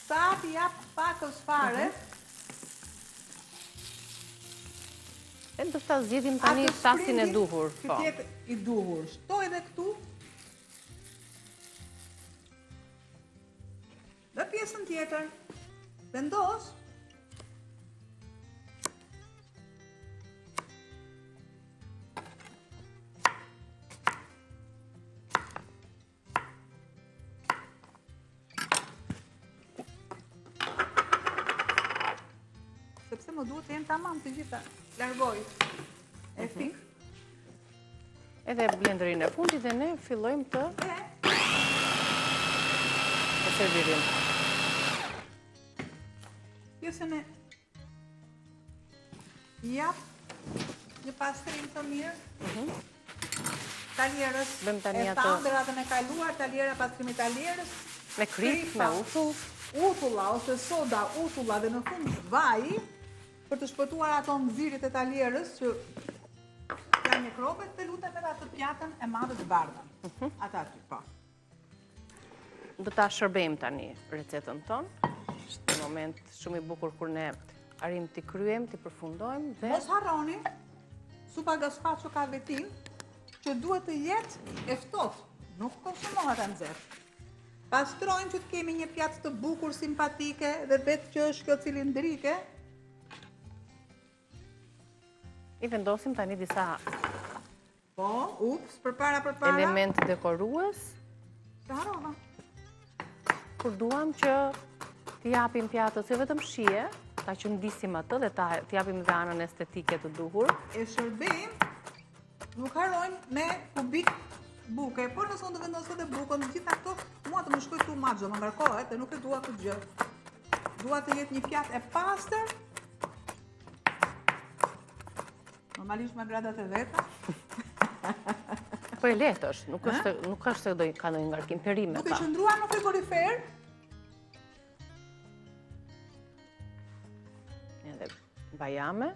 sa t'i jap pakës fare, E do ta zgjedhim tani tasin e duhur. Po. I duhur. Shtoj edhe këtu. Dhe pjesën tjetër. Vendos. Sepse më duhet të jenë tamam të gjitha. Largoj. E fik. Edhe blenderin e fundit dhe ne fillojmë të servirim. Pjesën e jap një pastrim të mirë. Talierës e thëndërat e kaluar, taliera pastrimi talierës. Me krip, me utull. Utulla ose soda, utulla dhe në fund vaj, për të shpëtuar ato nxirit e talierës që janë mikrobet, të lutem edhe atë pjatën e madhe të bardhën. Ata aty, po. Do ta shërbejmë tani recetën tonë. Është një moment shumë i bukur kur ne arrim t'i kryejmë, t'i përfundojmë dhe mos harroni, supa gazpacho ka vetin që duhet të jetë e ftohtë, nuk konsumohet e nxehtë. Pastrojmë që të kemi një pjatë të bukur, simpatike dhe vetë që është kjo cilindrike. I vendosim tani disa përpara. Element dekorues. Se harrova. Kur duam që t'i japim pjatës jo vetëm shije, ta që ndisim atë dhe t'i japim dhe anën estetike të duhur. E shërbejmë, nuk harrojmë me kubik buke, por nëse unë të vendosë dhe bukën, gjitha këto, mua të më shkoj këtu maggio, më ngarkohet, e nuk e dua këtë gjë. Dua të jetë një pjatë e pastër, normalisht me gradat e veta. Po e lehtë është, nuk është se ka ndonjë ngarkim perime. Duke qëndruar në frigorifer. Edhe bajame.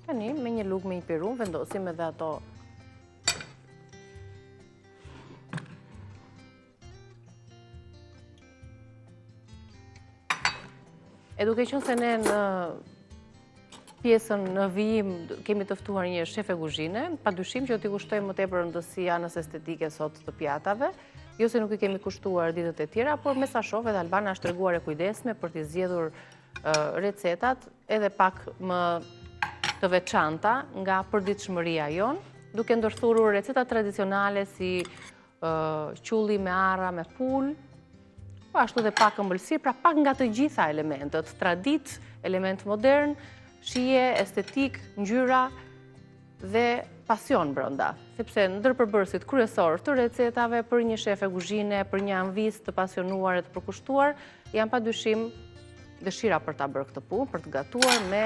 Tani, me një lugë me një pirum, vendosim edhe ato e duke qenë se ne në pjesën në vijim kemi të ftuar një shef e kuzhine, padyshim që do t'i kushtojmë më tepër rëndësi anës estetike sot të pjatave, jo se nuk i kemi kushtuar ditët e tjera, por me sa shoh edhe Albana është treguar e kujdesme për t'i zgjedhur recetat edhe pak më të veçanta nga përditshmëria jon, duke ndërthurur receta tradicionale si qulli me arra, me pul, po ashtu dhe pak ëmbëlsirë, pra pak nga të gjitha elementët, tradit, element modern, shije, estetik, ngjyra dhe pasion brenda, sepse ndërpërbërësit kryesor të recetave për një shef e kuzhine, për një anvis të pasionuar e të përkushtuar, janë padyshim dëshira për ta bërë këtë punë, për të gatuar me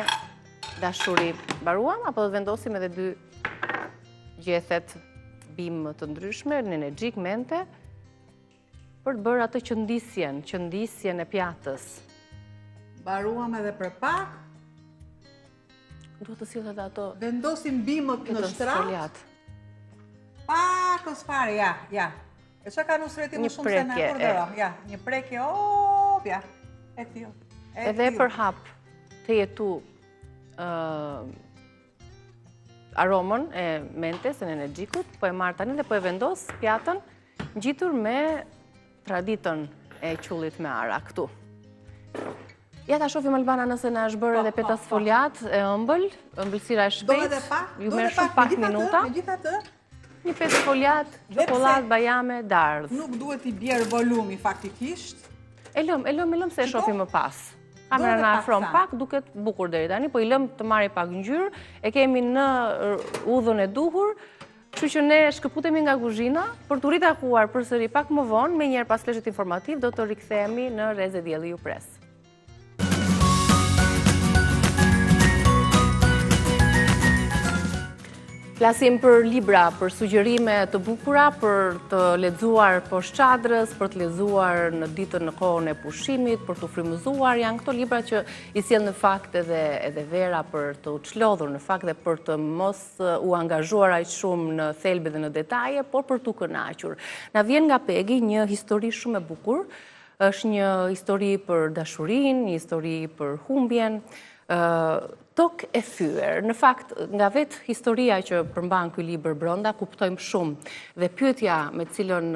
dashuri. Mbaruam apo do të vendosim edhe 2 gjethet bim të ndryshme, energjik, mente, për të bërë atë qëndisjen e pjatës. Mbaruam edhe për pak. Duhet të sillet edhe ato. Vendosim bimët në shtrat. Pakës fare, ja. E që ka nusreti më shumë se në kurdero? Ja, një prekje, ja. E tjo. Edhe për hap të jetu aromën e mentes, e energjikut, po e marr tani dhe po e vendos pjatën ngjitur me traditën e qullit me ara këtu. Ja ta shohim Albana nëse na është bërë edhe petas foliat e ëmbël, ëmbëlsira e shpejt. Ju merr shumë pak minuta. Megjithatë, një petë foliat, çokoladë, bajame, dardh. Nuk duhet i bjerë volumi faktikisht. E lëm se e shohim më pas. Kamera na afron pak, duket bukur deri tani, po i lëm të marrë pak ngjyrë. E kemi në udhën e duhur. Kështu që ne shkëputemi nga kuzhina për të ritakuar përsëri pak më vonë, me njerë pas fleshit informativ, do të rikthehemi në Reze Dielli ju pres. Flasim për libra, për sugjerime të bukura, për të lexuar poshtë çadrës, për të lexuar në ditën në kohën e pushimit, për të frymëzuar. Janë këto libra që i sjell në fakt edhe Vera për të u çlodhur në fakt dhe për të mos u angazhuar aq shumë në thelbe dhe në detaje, por për t'u kënaqur. Na vjen nga Pegi një histori shumë e bukur. Është një histori për dashurinë, një histori për humbjen. Tok e thyer. Në fakt, nga vetë historia që përmban ky libër brenda, kuptojmë shumë. Dhe pyetja me cilën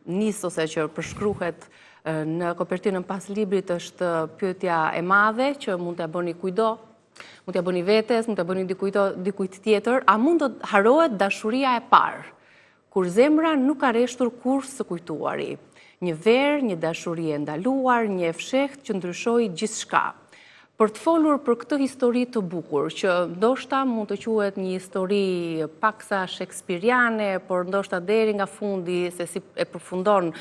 nis ose që përshkruhet në kopertinën pas librit është pyetja e madhe që mund t'ia bëni kujdo, mund t'ia bëni vetes, mund t'ia bëni dikujt tjetër, a mund të harohet dashuria e parë, kur zemra nuk ka rreshtur kurrë së kujtuari. Një verë, një dashuri e ndaluar, një e fshehtë që ndryshoi gjithçka. Për të folur për këtë histori të bukur, që ndoshta mund të quhet një histori paksa shekspiriane, por ndoshta deri nga fundi, se si e përfundon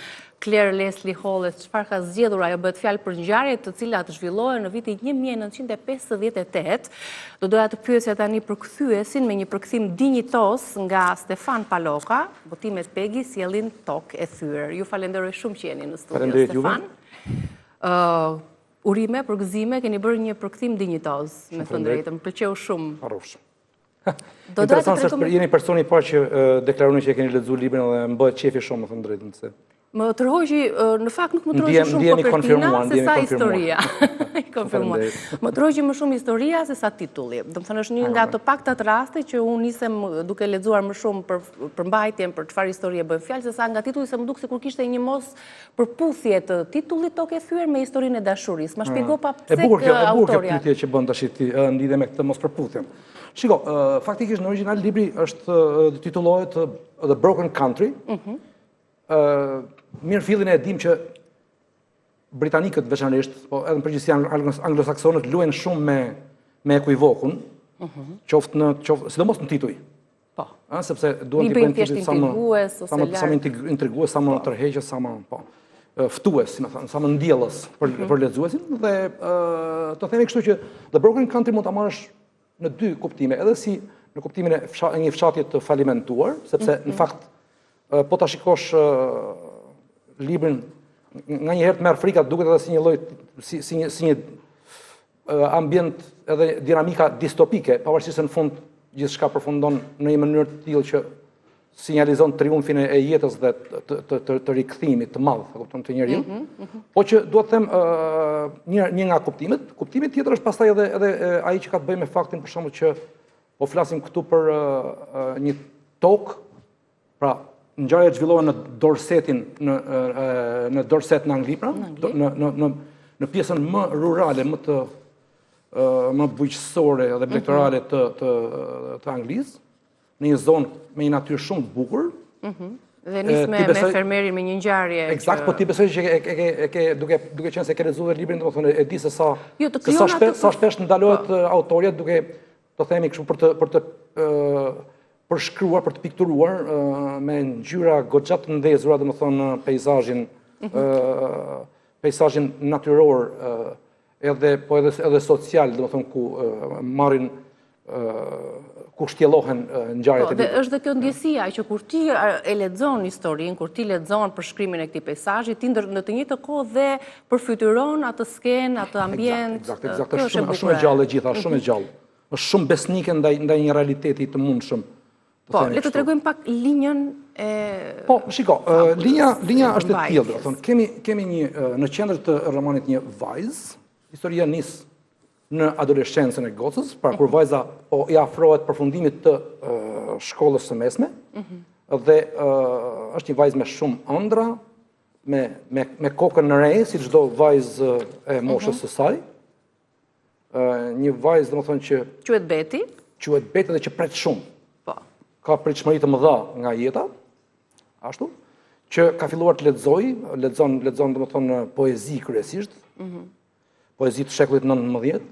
Claire Leslie Hall, çfarë ka zgjedhur, ajo bëhet fjalë për ngjarje të cilat zhvillohen në vitin 1958. Do doja të pyesja tani përkthyesin me një përkthim dinjitos nga Stefan Paloka, botimet Pegi sjellin Tokë e thyer. Ju falenderoj shumë që jeni në studio, Stefan. Urime, përgëzime, keni bërë një përkthim dinjitoz, me thënë drejtën, pëlqeu shumë. Arrofshëm. Interesant se jeni personi i parë që deklaroni që e keni lexuar librin dhe më bëhet qefi shumë, me thënë drejtën se. Më tërhoqi, në fakt nuk më tërhoqi shumë kopertina se sa historia. Më tërhoqi më shumë historia se sa titulli. Do të thënë është një nga të paktat raste që unë nisem duke lexuar më shumë për përmbajtjen, për çfarë histori e bën fjalë, sesa nga titulli se më duk sikur kishte një mos përputhje të titullit Tokë e thyer me historinë e dashurisë. Ma shpjego pa pse autoria. E bukur kjo pyetje që bën tash ti lidhe me këtë mos përputhjen. Shiko, faktikisht në origjinal libri është titullohet The Broken Country. Mirë fillin e dim që britanikët veçanërisht, po edhe në përgjithësi anglosaksonët luajn shumë me ekuivokun, sidomos në tituj. Po. Sepse duan të bëjnë tituj sa më intrigues, sa më tërheqës, sa më ftues, si më thënë, sa më ndjellës për lexuesin dhe të themi kështu që The Broken Country mund ta marrësh në dy kuptime, edhe si në kuptimin e një fshatje të falimentuar, sepse në fakt po ta shikosh librin, nga një herë të merr frika, duket edhe si një lloj si një ambient edhe dinamika distopike, pavarësisht se në fund gjithçka përfundon në një mënyrë të tillë që sinjalizon triumfin e jetës dhe të rikthimit të madh, kupton, të njeriu. Po që duhet të them një nga kuptimet. Kuptimi tjetër është pastaj edhe ai që ka të bëjë me faktin për shembull që po flasim këtu për një tokë, pra ngjarja zhvillohet në Dorsetin në Dorset në Angli, pra, në pjesën më rurale, më bujqësore dhe elektorale të Anglisë, në një zonë me një natyrë shumë të bukur. Dhe nis me fermerin me një ngjarje. Eksakt, po ti besoj që duke qenë se ke lexuar librin, domethënë e di se sa shpesh ndalohet autoria duke, do themi kështu, për të përshkruar, për të pikturuar me ngjyra goxha të ndezura, domethënë peizazhin natyror edhe social, domethënë ku marrin ku shtjellohen ngjarjet e librit. Dhe është dhe kjo ndjesia që kur ti e lexon historinë, kur ti lexon përshkrimin e këtij peizazhi, ti në të njëjtën kohë dhe përfytyron atë skenë, atë ambient. Eksakt, është shumë e gjallë e gjitha, shumë e gjallë. Është shumë besnike ndaj një realiteti të mundshëm. Po, le të tregojmë pak linjën e... Po, shiko, linja është e tillë, do të thonë, kemi në qendër të romanit një vajzë, historia nis në adoleshencën e gocës, pra kur vajza i afrohet përfundimit të shkollës së mesme, dhe është një vajzë me shumë ëndra, me kokën në re, si çdo vajzë e moshës së saj. Një vajzë, domethënë që quhet Beti. Quhet Beti dhe që pret shumë. Po. Ka pritshmëri të mëdha nga jeta, ashtu, që ka filluar të lexon domethënë poezi kryesisht. Poezi të shekullit 19,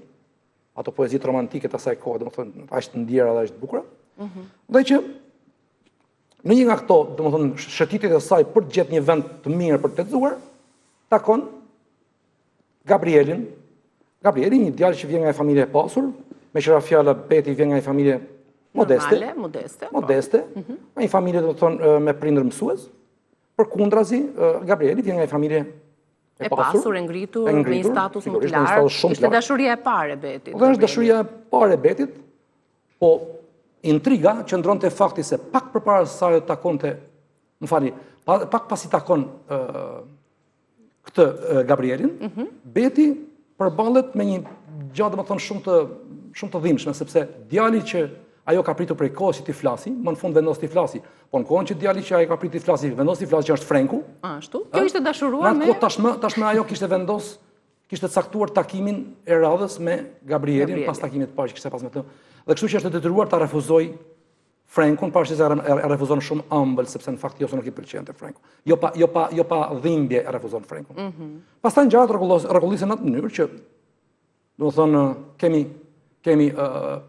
ato poezit romantike të asaj kohe, domethënë aq të ndjera dhe aq të bukura. Dhe që në një nga këto, domethënë shëtitjet e saj për të gjetë një vend të mirë për të lexuar, takon Gabrielin. Gabrieli, një djalë që vjen nga një familje e pasur, me qëra fjala Beti vjen nga një familje modeste, nga një familje domethënë me prindër mësues. Përkundrazi, Gabrieli vjen nga një familje e pasur, e ngritur, me një status më të lartë. Ishte dashuria e parë e Betit. Dhe është dashuria e parë e Betit, po intriga qëndronte te fakti se pak përpara se saj takonte, pak pasi takon këtë Gabrielin, Beti përballet me një gjatë domethënë shumë të dhimbshme, sepse djali që ajo ka pritur prej kohës që ti flasi, më në fund vendos ti flasi. Po në kohën që djali që ajo ka pritur ti flasi, vendos ti flasi që është Frenku. Ashtu? Kjo ishte dashuruar me... Tashmë ajo kishte caktuar takimin e radhës me Gabrielin pas takimit të parë që kishte pas me të. Dhe kështu që është detyruar ta refuzoj Frenkun, pavarësisht se e refuzon shumë ëmbël, sepse në fakt jo se nuk i pëlqente Frenku. Jo pa dhimbje e refuzon Frenkun. Pastaj ngjarat rregullisen në atë mënyrë që domethënë kemi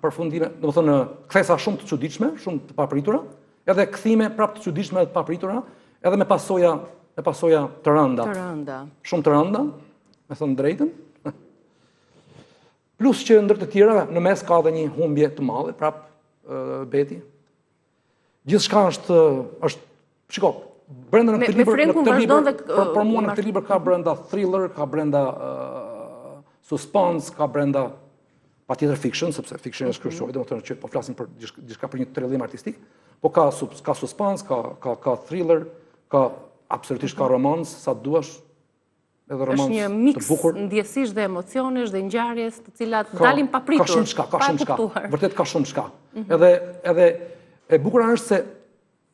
përfundime, domethënë kthesa shumë të çuditshme, shumë të papritura, edhe kthime prapë të çuditshme dhe të papritura, edhe me pasoja të rënda. Shumë të rënda, me thënë drejtën. Plus që ndër të tjera në mes ka edhe një humbje të madhe prapë Beti. Gjithçka është shiko, brenda në këtë libër, për mua në këtë libër ka brenda thriller, ka brenda suspense, ka brenda patjetër fiction, sepse fiction është kryesori, domethënë që po flasim për diçka për një thriller artistik, po ka suspense, ka thriller, ka absolutisht ka romans, sa duash. Është një miks ndjesish dhe emocionesh dhe ngjarjes të cilat dalin papritur. Ka shumë çka. Vërtet ka shumë çka. Edhe e bukur është se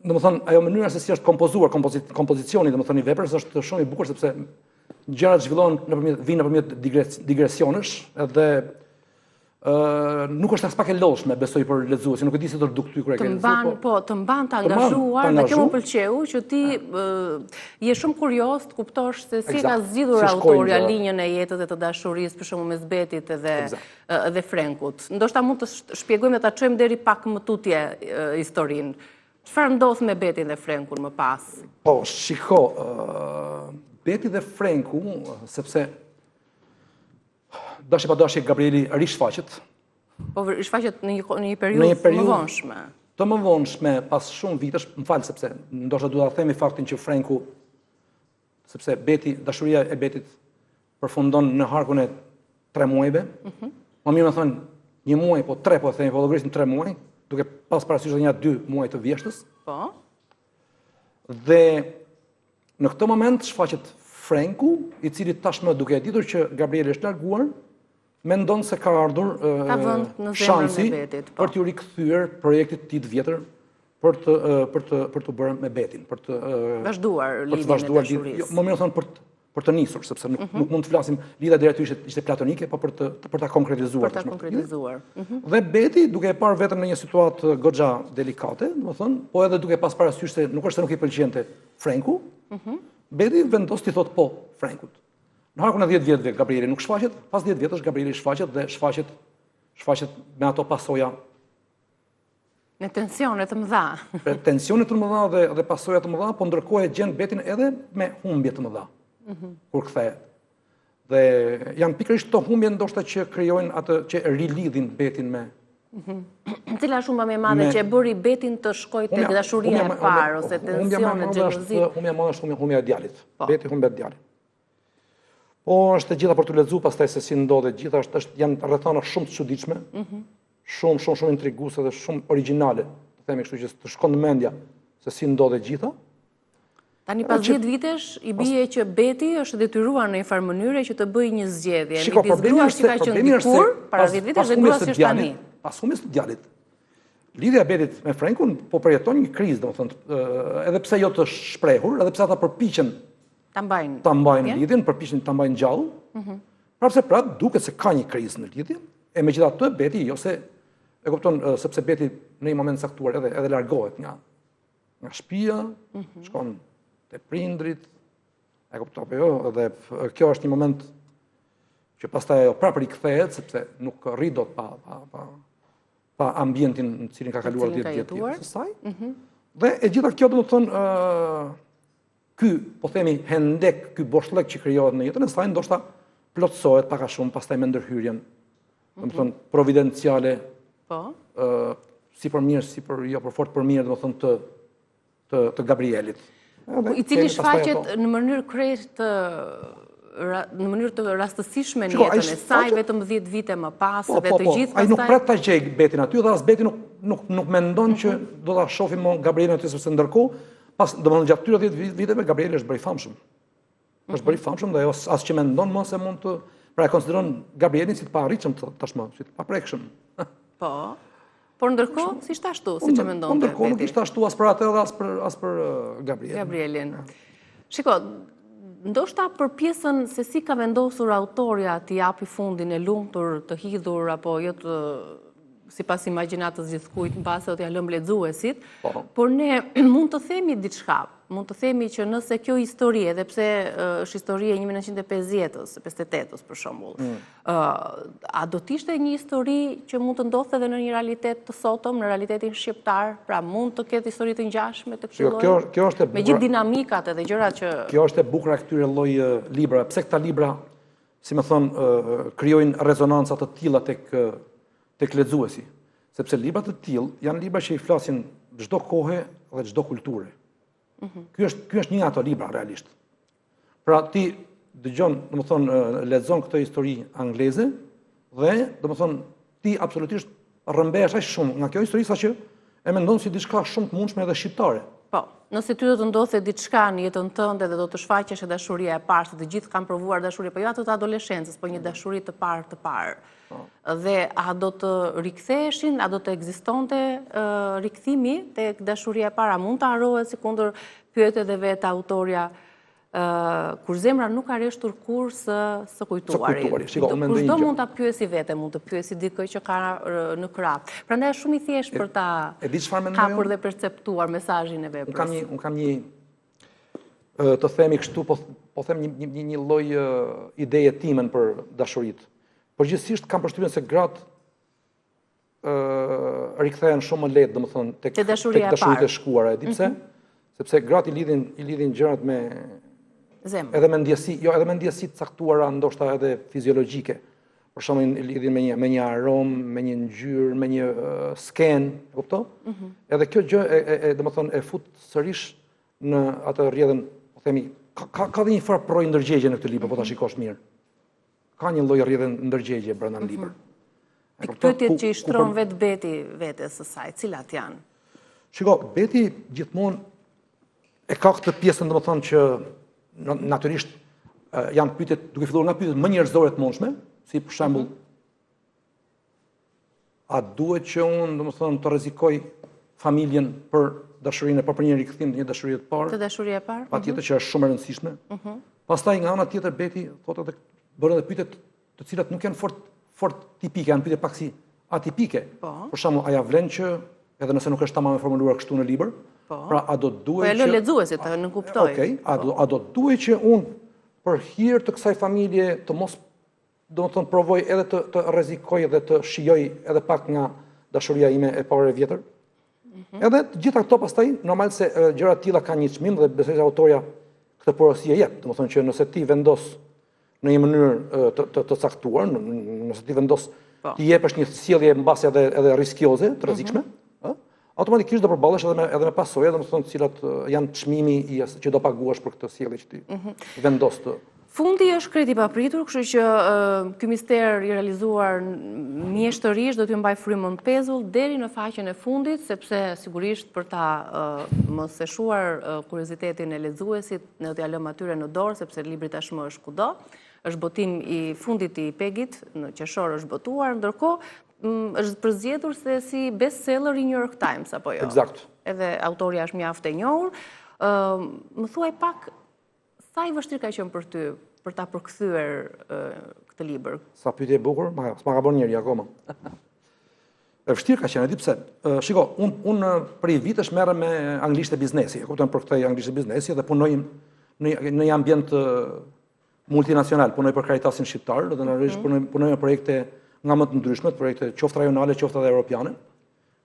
domethënë ajo mënyra se si është kompozuar, kompozicioni domethënë i veprës është shumë i bukur sepse gjërat zhvillohen nëpërmjet digresionesh, edhe nuk është as pak e lodhshme, besoj për lexuesin, nuk e di se do të duk ty kur e ke lexuar. Të mban të angazhuar, dhe kjo më pëlqeu që ti je shumë kurioz të kuptosh se si ka zgjidhur autori linjën e jetës dhe të dashurisë, për shembull mes Betit dhe Frenkut. Ndoshta mund të shpjegojmë, ta çojmë deri pak më tutje historinë. Çfarë ndodh me Betin dhe Frenkun më pas? Po, shiko, Beti dhe Frenku, sepse dashi pa dashi Gabrieli rishfaqet. Po rishfaqet në një periudhë më vonshme. Të më vonshme, pas shumë vitesh, më falë, sepse ndoshta duhet ta themi faktin që Frenku, sepse dashuria e Betit përfundon në harkun e 3 muajve. Më mirë më thonë 1 muaj, po 3 po themi, po do grisim 3 muaj, duke pas parasysh edhe 2 muaj të vjeshtës. Po. Dhe në këtë moment shfaqet Frenku, i cili tashmë duke e ditur që Gabrieli është larguar, mendon se ka ardhur shansi për t'u rikthyer projektit të tij të vjetër për të bërë me Betin, për të vazhduar lidhjen e dashurisë. Më mirë thonë për të nisur, sepse nuk mund të flasim lidhja deri aty ishte platonike, po për ta konkretizuar. Për ta konkretizuar. Dhe Beti, duke e parë vetëm në një situatë goxha delikate, domethënë, po edhe duke pas parasysh se nuk është se nuk i pëlqente Frenku, Beti vendos t'i thotë po Frenkut. Në harkun e 10 vjetëve Gabrieli nuk shfaqet, pas 10 vjetësh Gabrieli shfaqet dhe shfaqet me ato pasoja. Me tensione të mëdha. Me tensione të mëdha dhe pasoja të mëdha, po ndërkohë e gjen Betin edhe me humbje të mëdha. Kur kthehet. Dhe janë pikërisht këto humbje ndoshta që krijojnë atë që rilidhin Betin me Cila shumë më e madhe që e bëri Betin të shkojë tek dashuria e parë ose tensione, xhelozi. Humbja e madhe është humbja e djalit. Beti humbet djalin. Po është e gjitha për të lexuar pastaj se si ndodhet gjitha, janë rrethana shumë të çuditshme, shumë intriguese dhe shumë origjinale, të themi kështu që të shkon në mendja se si ndodhet gjitha. Tani pas 10 vitesh i bie që Beti është detyruar në një farë mënyre që të bëjë një zgjedhje midis gruas që ka qenë dikur para 10 vitesh dhe gruas që është tani. Pas humbjes së djalit, lidhja e Betit me Frenkun po përjeton një krizë, domethënë, edhe pse jo të shprehur, edhe pse ata përpiqen ta mbajnë lidhjen, përpiqen ta mbajnë gjallë. Prapse duket se ka një krizë në lidhje, e megjithatë Beti jo se e kupton, sepse Beti në një moment caktuar edhe largohet nga shtëpia, shkon te prindrit, e kupton apo jo, dhe kjo është një moment që pastaj ajo prapë rikthehet sepse nuk rri dot pa ambientin në cilin ka kaluar 10 vjet së saj. Dhe e gjitha kjo domethënë ky, po themi, hendek, ky boshllëk që krijohet në jetën e saj ndoshta plotësohet pak a shumë pastaj me ndërhyrjen, domethënë providenciale. Po. Si për mirë, si për jo për fort për mirë, domethënë të Gabrielit. I cili shfaqet në mënyrë krejt në mënyrë të rastësishme në jetën e saj, vetëm 10 vite më pas, dhe të gjithë pastaj. Ai nuk pret ta gjej Betin aty, dhe as Beti nuk mendon që do ta shohim Gabrielin aty, sepse ndërkohë, domethënë gjatë këtyre 10 viteve Gabrieli është bërë i famshëm. Është bërë i famshëm dhe ajo as që mendon më se mund të, pra e konsideron Gabrielin si të paarritshëm tashmë, si të paprekshëm. Po. Por ndërkohë, si ishte ashtu, siç e mendonte Beti. Ndërkohë nuk ishte ashtu as për atë dhe as për Gabrielin. Shiko, ndoshta për pjesën se si ka vendosur autorja t'i japi fundin e lumtur, të hidhur apo jo të sipas imagjinatës gjithkujt mbase do t'ia lëm lexuesit, por ne mund të themi diçka. Mund të themi që nëse kjo histori, edhe pse është histori e 1950-s, 58-s për shembull, a do të ishte një histori që mund të ndodhte edhe në një realitet të sotëm, në realitetin shqiptar, pra mund të ketë histori të ngjashme të këtij lloji? Me gjithë dinamikat edhe gjërat që kjo është e bukur këtyre lloj libra, pse këta libra, si më thon, krijojnë rezonanca të tilla tek lexuesi, sepse libra të tillë janë libra që i flasin çdo kohë dhe çdo kulture. Ky është një nga ato libra realisht. Pra ti dëgjon, domethënë lexon këtë histori angleze dhe domethënë ti absolutisht rrëmbehesh aq shumë nga kjo histori saqë e mendon si diçka shumë të mundshme edhe shqiptare. Po, nëse ty do të ndodhte diçka në jetën tënde dhe do të shfaqesh dashuria e parë, se të gjithë kanë provuar dashuri, po jo ato të adoleshencës, po një dashuri të parë. Dhe a do të riktheheshin, a do të ekzistonte rikthimi tek dashuria e parë, a mund të harrohet, sikundër pyet edhe vetë autorja, kur zemra nuk ka reshtur kur së kujtuari. Kushdo mund ta pyesi vete, mund të pyesi dikë që ka në krah. Prandaj është shumë i thjeshtë për ta hapur dhe perceptuar mesazhin e veprës. Un kam një të themi kështu, po them një lloj ideje timen për dashuritë. Përgjithsisht kam përshtypjen se gratë rikthehen shumë më lehtë, domethënë tek dashuritë e shkuara, e di pse? Sepse gratë i lidhin gjërat me zemrën. Edhe me ndjesi, jo edhe me ndjesi të caktuara, ndoshta edhe fiziologjike. Për shembull i lidhin me një aromë, me një ngjyrë, me një sken, e kupton? Edhe kjo gjë domethënë e fut sërish në atë rrjedhën, po themi, ka dhe një farë projë ndërgjegje në këtë libër, po ta shikosh mirë. Ka një lloj rrjedhë ndërgjegje brenda librit. Pyetjet që i shtron vetë Beti vetes së saj, cilat janë? Shiko, Beti gjithmonë e ka këtë pjesën, domethënë që natyrisht janë pyetjet, duke filluar nga pyetjet më njerëzore të mundshme, si për shembull, a duhet që unë, domethënë, të rrezikoj familjen për dashurinë, për një rikthim të një dashurie të parë? Të dashurie e parë? Patjetër që është shumë e rëndësishme. Pastaj nga ana tjetër Beti thotë edhe bën edhe pyetjet të cilat nuk janë fort tipike, janë pyetje pak si atipike. Për shembull, a ja vlen që edhe nëse nuk është tamam e formuluar kështu në libër, pra a do duhet që po e lë lexuesit të nuk kuptojë. Okej, a do duhet që unë për hir të kësaj familje të mos domethënë provoj edhe të rrezikoj dhe të shijoj edhe pak nga dashuria ime e parë e vjetër. Edhe të gjitha këto pastaj normal se gjëra të tilla kanë një çmim dhe besoj se autorja këtë porosi e jep, domethënë që nëse ti vendos në një mënyrë të caktuar, nëse ti vendos ti jepësh një sjellje mbasi edhe riskioze, të rrezikshme, automatikisht do përballesh edhe me pasoja, domethënë të cilat janë çmimi që do paguash për këtë sjellje që ti vendos të. Fundi është krejt i papritur, kështu që ky mister i realizuar mjeshtërisht do t'ju mbaj frymën pezull deri në faqen e fundit, sepse sigurisht për ta mos seshuar kuriozitetin e lexuesit, ne do t'ja lëmë atyre në dorë, sepse libri tashmë është kudo. Është botim i fundit i Pegit, në qershor është botuar, ndërkohë është përzgjedhur se si bestseller i New York Times, apo jo? Eksakt. Edhe autorja është mjaft e njohur. Më thuaj pak, sa i vështirë ka qenë për ty për ta përkthyer këtë libër? Sa pyetje e bukur, s'ma ka bën njëri akoma. E vështirë ka qenë, e di pse. Shiko, unë për i vitesh merrem me anglisht e biznesi, e kupton për këtë anglisht e biznesi dhe punoj në një ambient multinacional, punoj për Caritasin shqiptar, dhe normalisht punoj me projekte nga më të ndryshme, projekte qoftë rajonale, qoftë edhe europiane,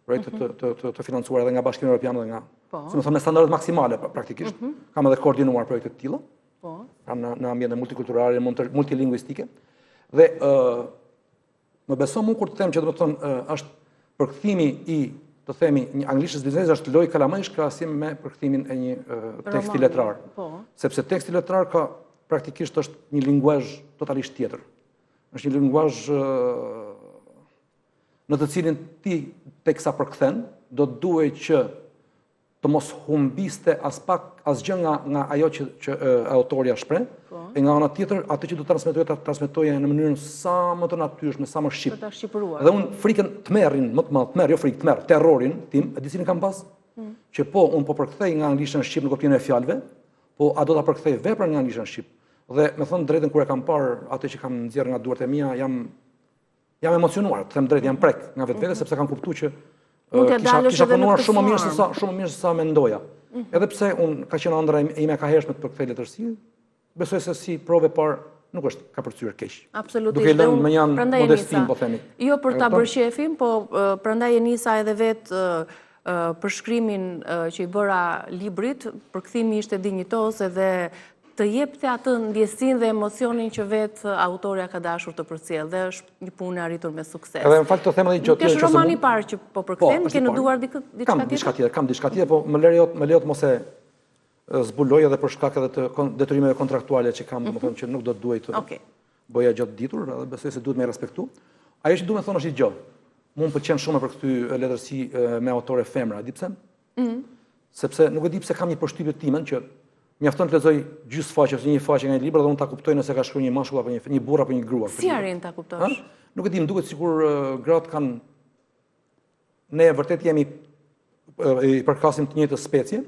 projekte të financuar edhe nga Bashkimi Evropian dhe nga, si më thonë, me standardet maksimale praktikisht. Kam edhe koordinuar projekte të tilla, në ambiente multikulturale, multilingvistike. Dhe më beson mua kur të them që do të thonë është përkthimi i, të themi, një anglishtës biznesi është lojë kalamajsh krahasim me përkthimin e një teksti letrar. Sepse teksti letrar ka praktikisht është një linguzh totalisht tjetër. Është një linguzh në të cilin ti teksa përkthen, do të duhej që të mos humbiste asgjë nga ajo që autorja shpreh, e nga ana tjetër atë që do të transmetoje në mënyrën sa më të natyrshme, sa më shqip. Dhe unë frikën të merrin, më të madh, të merr, jo frikë, të merr, terrorin tim, e di si kam pas, që unë po përkthej nga anglishtja në shqip në kuptimin e fjalëve, po a do ta përkthej veprën nga anglishtja në shqip. Dhe me thënë drejtën kur e kam parë atë që kam nxjerrë nga duart e mia, jam emocionuar, të them drejt, jam prek nga vetvete sepse kam kuptuar që kisha punuar shumë më mirë se sa mendoja. Edhe pse unë ka qenë ëndra ime ka hershme të përkthej letërsi, besoj se si provë parë nuk është ka përcyer keq. Absolutisht. Duke lënë më janë modestin, po themi. Jo për ta bërë shefin, po prandaj e nisa edhe vetë përshkrimin që i bëra librit, përkthimi ishte dinjitos edhe të jepte atë ndjesinë dhe emocionin që vetë autorja ka dashur të përcjellë dhe është një punë arritur me sukses. Edhe në fakt të them edhe gjë tjetër. Nuk është romani i parë që po përkthen, ke në duar diçka tjetër? Kam diçka tjetër, po më lejo të mos e zbuloj edhe për shkak edhe të detyrimeve kontraktuale që kam, domethënë që nuk do të duaj të bëja gjatë ditur, edhe besoj se duhet me respektu. Ajo që duhet të thonë është një gjë. Mua më pëlqen shumë për këtë letërsi me autore femra, di pse? Sepse nuk e di pse kam një përshtypje timen që mjafton të lexoj gjysmë faqe ose një faqe nga një libër dhe unë ta kuptoj nëse ka shkruar një mashkull apo një burr apo një grua. Si arrin ta kuptosh? Nuk e di, më duket sikur gratë kanë ne vërtet jemi i përkasim të njëjtës specie,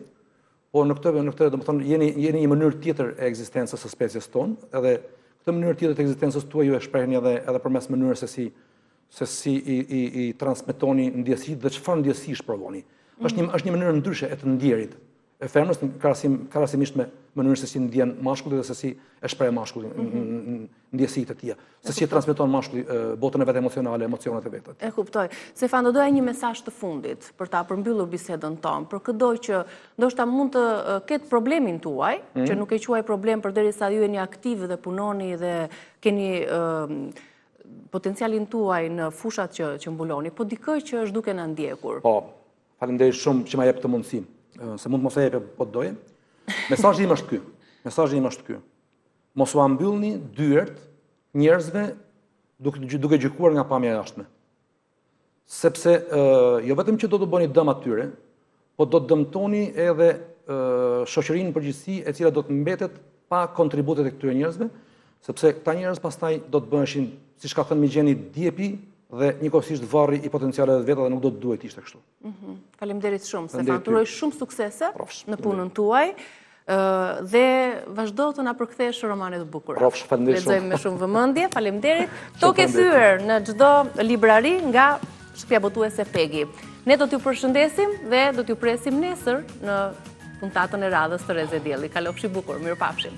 po në këtë domethënë jeni një mënyrë tjetër e ekzistencës së species tonë, edhe këtë mënyrë tjetër të ekzistencës tuaj ju e shprehni edhe përmes mënyrës se si i transmetoni ndjesitë dhe çfarë ndjesish provoni. Është një mënyrë ndryshe e të ndjerit e femrës krahasimisht me mënyrën se si ndjen mashkulli dhe se si e shpreh mashkulli ndjesitë e tij, se si e transmeton mashkulli botën e vet emocionale, emocionet e veta. E kuptoj. Stefan, do doja një mesazh të fundit për ta përmbyllur bisedën tonë, për këdo që ndoshta mund të ketë problemin tuaj, që nuk e quaj problem përderisa ju jeni aktiv dhe punoni dhe keni potencialin tuaj në fushat që mbuloni, po dikë që është duke na ndjekur. Po, faleminderit shumë që ma jep këtë mundësi. Se mund të mos e jepë po të doje. Mesazhi im është ky. Mos u ambyllni dyert njerëzve duke gjykuar nga pamja e jashtme. Sepse jo vetëm që do të bëni dëm atyre, po do të dëmtoni edhe shoqërinë në përgjithësi e cila do të mbetet pa kontributet e këtyre njerëzve, sepse këta njerëz pastaj do të bëheshin, siç ka thënë Migjeni, djepi dhe njëkohësisht varri i potencialeve të veta dhe nuk do të duhet ishte kështu. Faleminderit shumë, Stefan. Të uroj shumë suksese në punën tuaj dhe vazhdo të na përkthesh romane të bukura. Faleminderit shumë. Lexojmë me shumë vëmendje. Faleminderit. Tokë e thyer në çdo librari nga shtëpia botuese Pegi. Ne do t'ju përshëndesim dhe do t'ju presim nesër në puntatën e radhës të Reze Dielli. Kalofshi bukur. Mirupafshim.